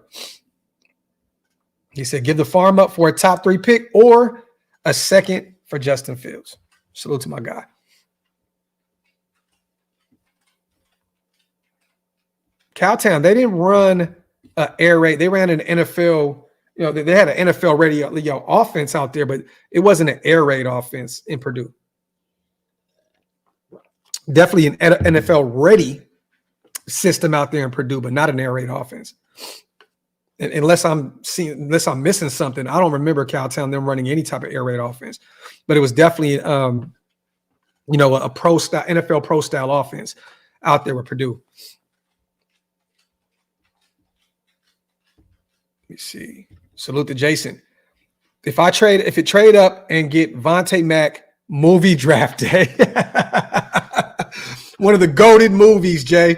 He said, give the farm up for a top 3 pick or a second for Justin Fields. Salute to my guy. Cowtown, they didn't run an air raid. They ran an NFL, they had an NFL radio offense out there, but it wasn't an air raid offense in Purdue. Definitely an NFL ready system out there in Purdue, but not an air raid offense. Unless I'm missing something, I don't remember Cowtown them running any type of air raid offense, but it was definitely a pro style NFL pro style offense out there with Purdue. Let me see. Salute to Jason. If it trade up and get Vontae Mack movie draft day, one of the goated movies, Jay.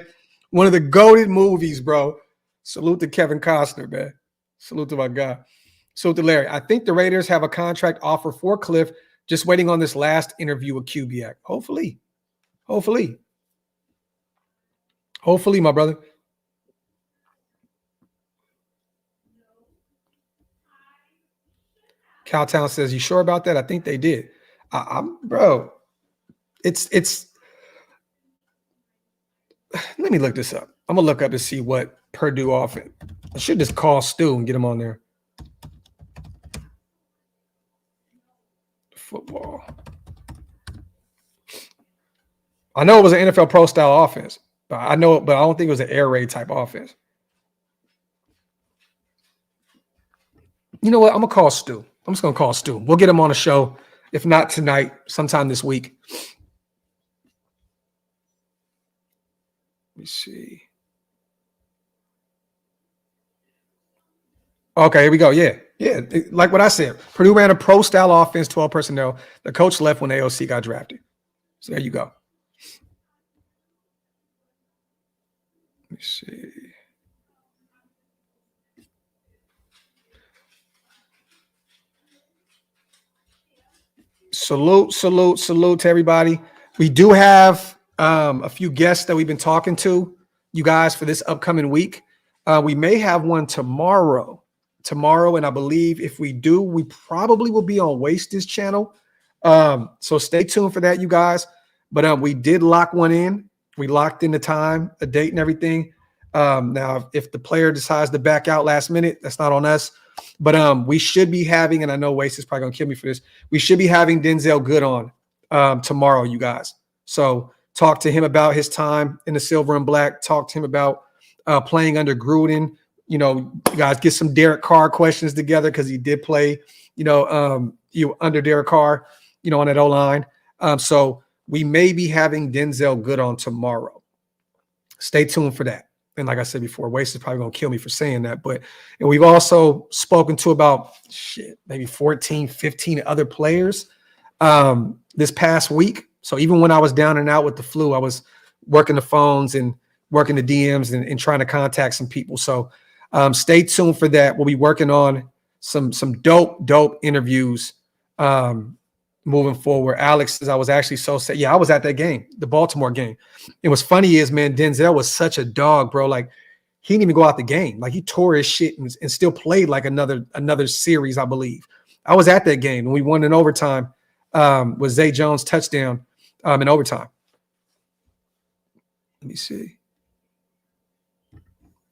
One of the goated movies, bro. Salute to Kevin Costner, man. Salute to my guy. Salute to Larry. I think the Raiders have a contract offer for Cliff, just waiting on this last interview with Kubiak. Hopefully, my brother. Cowtown says, you sure about that? I think they did. Bro, it's let me look this up. I'm going to look up to see what Purdue offense. I should just call Stu and get him on there. Football. I know it was an NFL pro style offense, but I don't think it was an air raid type offense. You know what? I'm going to call Stu. I'm just going to call Stu. We'll get him on the show. If not tonight, sometime this week. Let me see. Okay, here we go. Yeah. Like what I said, Purdue ran a pro-style offense, 12 personnel. The coach left when AOC got drafted. So there you go. Let me see. Salute to everybody. We do have a few guests that we've been talking to, you guys, for this upcoming week. We may have one tomorrow, and I believe if we do, we probably will be on Waste's channel. So stay tuned for that, you guys. But we did lock one in. We locked in the time, a date, and everything. Now, if the player decides to back out last minute, that's not on us. But we should be having, and I know Waste is probably going to kill me for this, we should be having Denzel Good on tomorrow, you guys. So talk to him about his time in the silver and black. Talk to him about playing under Gruden. You guys get some Derek Carr questions together because he did play, under Derek Carr, on that O-line. So we may be having Denzel Good on tomorrow. Stay tuned for that. And like I said before, Waste is probably going to kill me for saying that. And we've also spoken to about maybe 14, 15 other players this past week. So even when I was down and out with the flu, I was working the phones and working the DMs and trying to contact some people. So stay tuned for that. We'll be working on some dope interviews moving forward. Alex says, I was actually so sad. Yeah, I was at that game, the Baltimore game. And what's funny is, man, Denzel was such a dog, bro. Like, he didn't even go out the game. Like, he tore his shit and still played like another series, I believe. I was at that game, and we won in overtime with Zay Jones' touchdown in overtime. Let me see.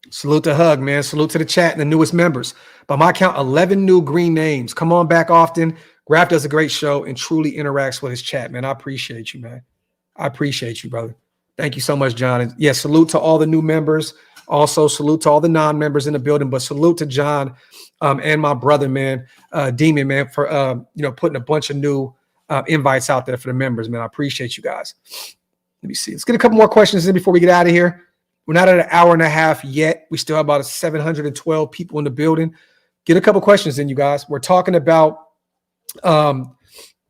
Salute to Hug, man. Salute to the chat and the newest members. By my count, 11 new green names. Come on back often. Graphk does a great show and truly interacts with his chat, man. I appreciate you, man. I appreciate you, brother. Thank you so much, John. And yeah, salute to all the new members. Also, salute to all the non-members in the building, but salute to John and my brother, man, Demon, man, for putting a bunch of new invites out there for the members, man. I appreciate you guys. Let me see. Let's get a couple more questions in before we get out of here. We're not at an hour and a half yet. We still have about 712 people in the building. Get a couple questions in, you guys. We're talking about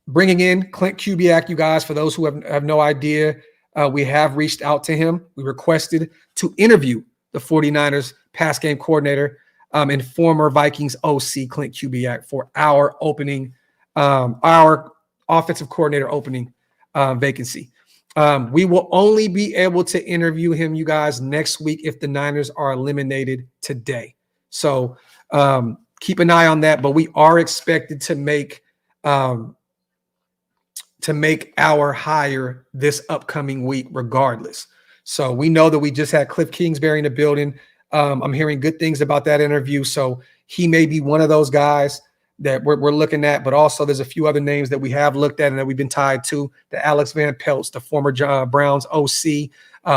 bringing in Clint Kubiak, you guys. For those who have no idea, we have reached out to him. We requested to interview the 49ers pass game coordinator and former Vikings OC Clint Kubiak for our opening, our offensive coordinator opening vacancy. We will only be able to interview him, you guys, next week if the Niners are eliminated today. So keep an eye on that. But we are expected to make our hire this upcoming week, regardless. So we know that we just had Cliff Kingsbury in the building. I'm hearing good things about that interview. So he may be one of those guys that we're looking at, but also there's a few other names that we have looked at and that we've been tied to. The Alex Van Pelt's, the former Browns OC,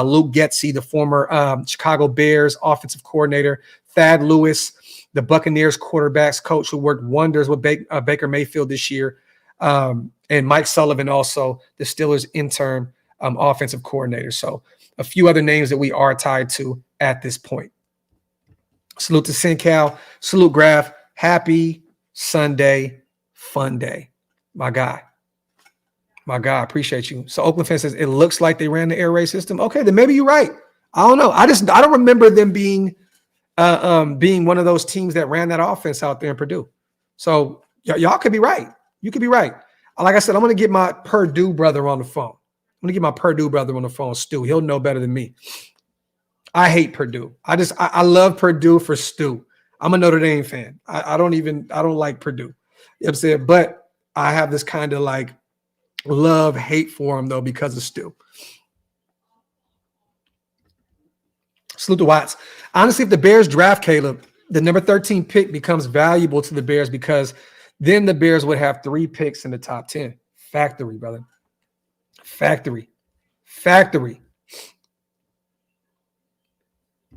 Luke Getsy, the former Chicago Bears offensive coordinator, Thad Lewis, the Buccaneers quarterbacks coach who worked wonders with Baker Mayfield this year, and Mike Sullivan, also the Steelers interim offensive coordinator. So a few other names that we are tied to at this point. Salute to SinCal. Salute Graphk. Happy Sunday, fun day. My guy. Appreciate you. So Oakland fan says, it looks like they ran the air raid system. Okay, then maybe you're right. I don't know. I don't remember them being one of those teams that ran that offense out there in Purdue. So y'all could be right. You could be right. Like I said, I'm going to get my Purdue brother on the phone. Stu. He'll know better than me. I hate Purdue. I love Purdue for Stu. I'm a Notre Dame fan. I don't like Purdue. You know what I'm saying? But I have this kind of like love, hate for him though, because of Stu. Salute to Watts. Honestly, if the Bears draft Caleb, the number 13 pick becomes valuable to the Bears because then the Bears would have 3 picks in the top 10. Factory, brother. Factory.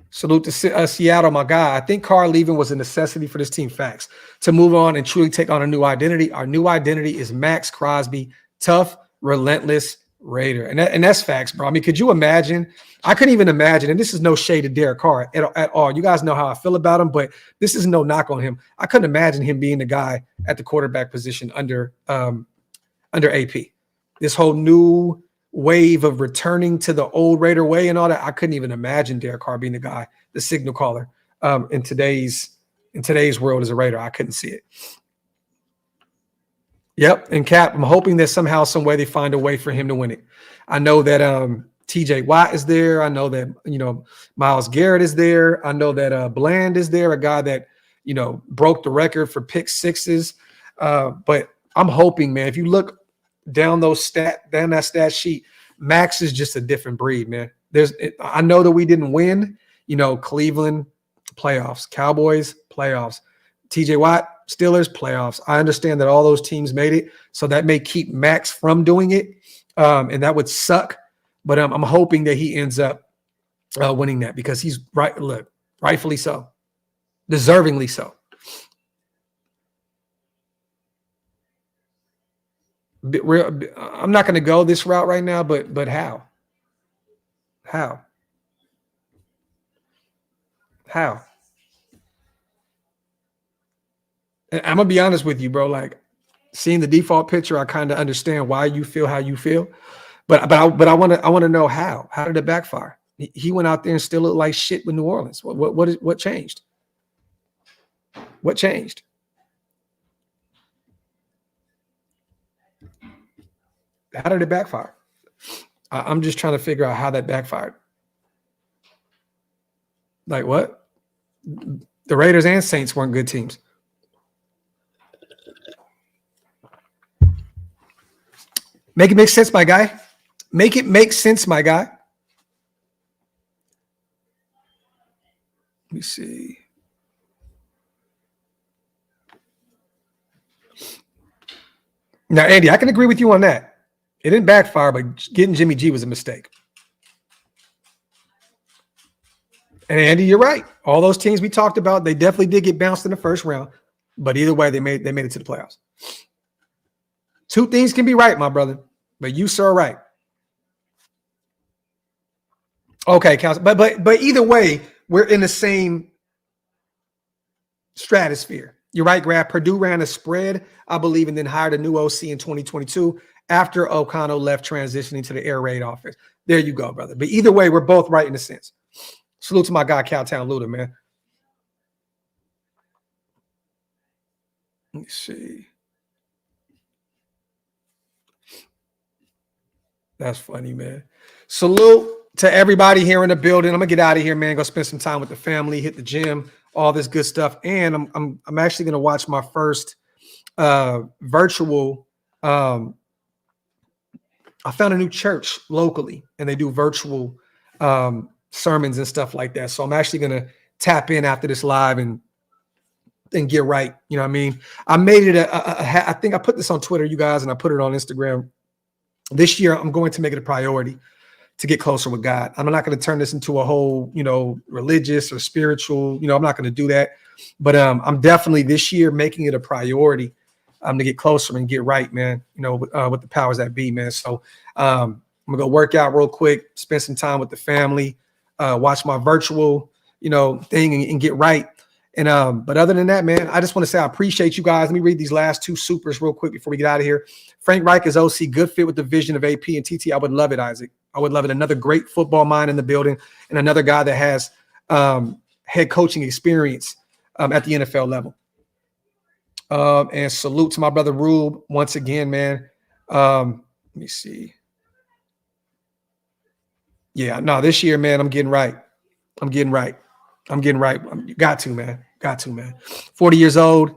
Salute to Seattle, my guy. I think Carr leaving was a necessity for this team. Facts. To move on and truly take on a new identity. Our new identity is Max Crosby, tough, relentless Raider. And that's facts, bro. I mean, could you imagine? I couldn't even imagine, and this is no shade to Derek Carr at all. You guys know how I feel about him, but this is no knock on him. I couldn't imagine him being the guy at the quarterback position under AP. This whole new wave of returning to the old Raider way and all that. I couldn't even imagine Derek Carr being the guy, the signal caller in today's world as a Raider. I couldn't see it. Yep. And Cap, I'm hoping that somehow, some way they find a way for him to win it. I know that TJ Watt is there. I know that, Myles Garrett is there. I know that Bland is there, a guy that, broke the record for pick sixes. But I'm hoping, man, if you look down that stat sheet, Max is just a different breed, man. I know that we didn't win, Cleveland playoffs, Cowboys playoffs, TJ Watt Steelers playoffs. I understand that all those teams made it, so that may keep Max from doing it, and that would suck. But I'm hoping that he ends up winning that because he's right. Look, rightfully so, deservingly so. I'm not going to go this route right now, but how? How? And I'm gonna be honest with you, bro. Like seeing the default picture, I kind of understand why you feel how you feel, but I want to know how. How did it backfire? He went out there and still looked like shit with New Orleans. What changed? What changed? How did it backfire? I'm just trying to figure out how that backfired. Like what? The Raiders and Saints weren't good teams. Make it make sense, my guy. Make it make sense, my guy. Let me see. Now, Andy, I can agree with you on that. It didn't backfire, but getting Jimmy G was a mistake. And Andy, you're right. All those teams we talked about, they definitely did get bounced in the first round. But either way, they made it to the playoffs. Two things can be right, my brother. But you, sir, are right. Okay, counsel. But either way, we're in the same stratosphere. You're right, Graphk. Purdue ran a spread, I believe, and then hired a new OC in 2022 after O'Connell left, transitioning to the air raid offense. There you go, brother. But either way, we're both right in a sense. Salute to my guy, Cowtown Luda, man. Let me see. That's funny, man. Salute to everybody here in the building. I'm gonna get out of here, man. Go spend some time with the family, hit the gym, all this good stuff. And I'm actually gonna watch my first virtual. I found a new church locally, and they do virtual sermons and stuff like that. So I'm actually gonna tap in after this live and get right. You know what I mean? I made it I think I put this on Twitter, you guys, and I put it on Instagram. This year, I'm going to make it a priority to get closer with God. I'm not going to turn this into a whole, religious or spiritual, I'm not going to do that. But I'm definitely this year making it a priority to get closer and get right, man, with the powers that be, man. So I'm going to go work out real quick, spend some time with the family, watch my virtual, thing and get right. And but other than that, man, I just want to say I appreciate you guys. Let me read these last two supers real quick before we get out of here. Frank Reich is OC, good fit with the vision of AP and TT. I would love it, Isaac. I would love it. Another great football mind in the building and another guy that has head coaching experience at the NFL level. And salute to my brother Rube once again, man. Let me see. Yeah, no, this year, man, I'm getting right. You got to, man. 40 years old.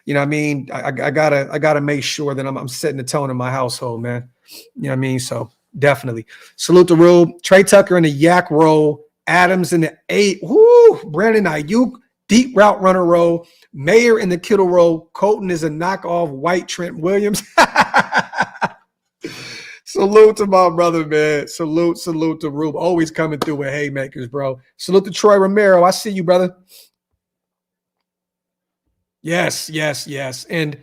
You know what I mean? I gotta make sure that I'm setting the tone in my household, man. You know what I mean? So definitely. Salute to Rube. Trey Tucker in the yak role. Adams in the 8. Woo! Brandon Ayuk, deep route runner role. Mayer in the Kittle role. Colton is a knockoff white Trent Williams. Salute to my brother, man. Salute to Rube. Always coming through with haymakers, bro. Salute to Troy Romero. I see you, brother. Yes. And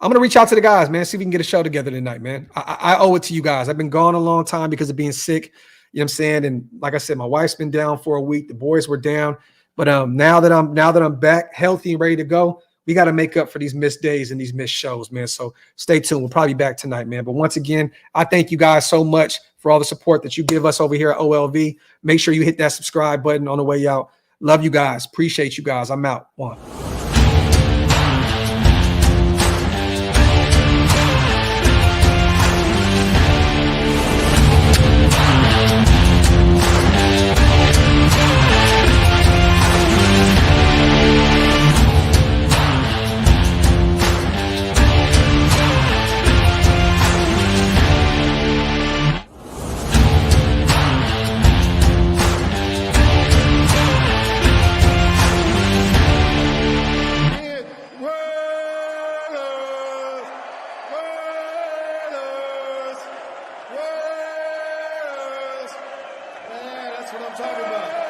I'm going to reach out to the guys, man. See if we can get a show together tonight, man. I owe it to you guys. I've been gone a long time because of being sick. You know what I'm saying? And like I said, my wife's been down for a week. The boys were down. But now that I'm back healthy and ready to go, we got to make up for these missed days and these missed shows, man. So stay tuned. We'll probably be back tonight, man. But once again, I thank you guys so much for all the support that you give us over here at OLV. Make sure you hit that subscribe button on the way out. Love you guys. Appreciate you guys. I'm out. One. That's what I'm talking about.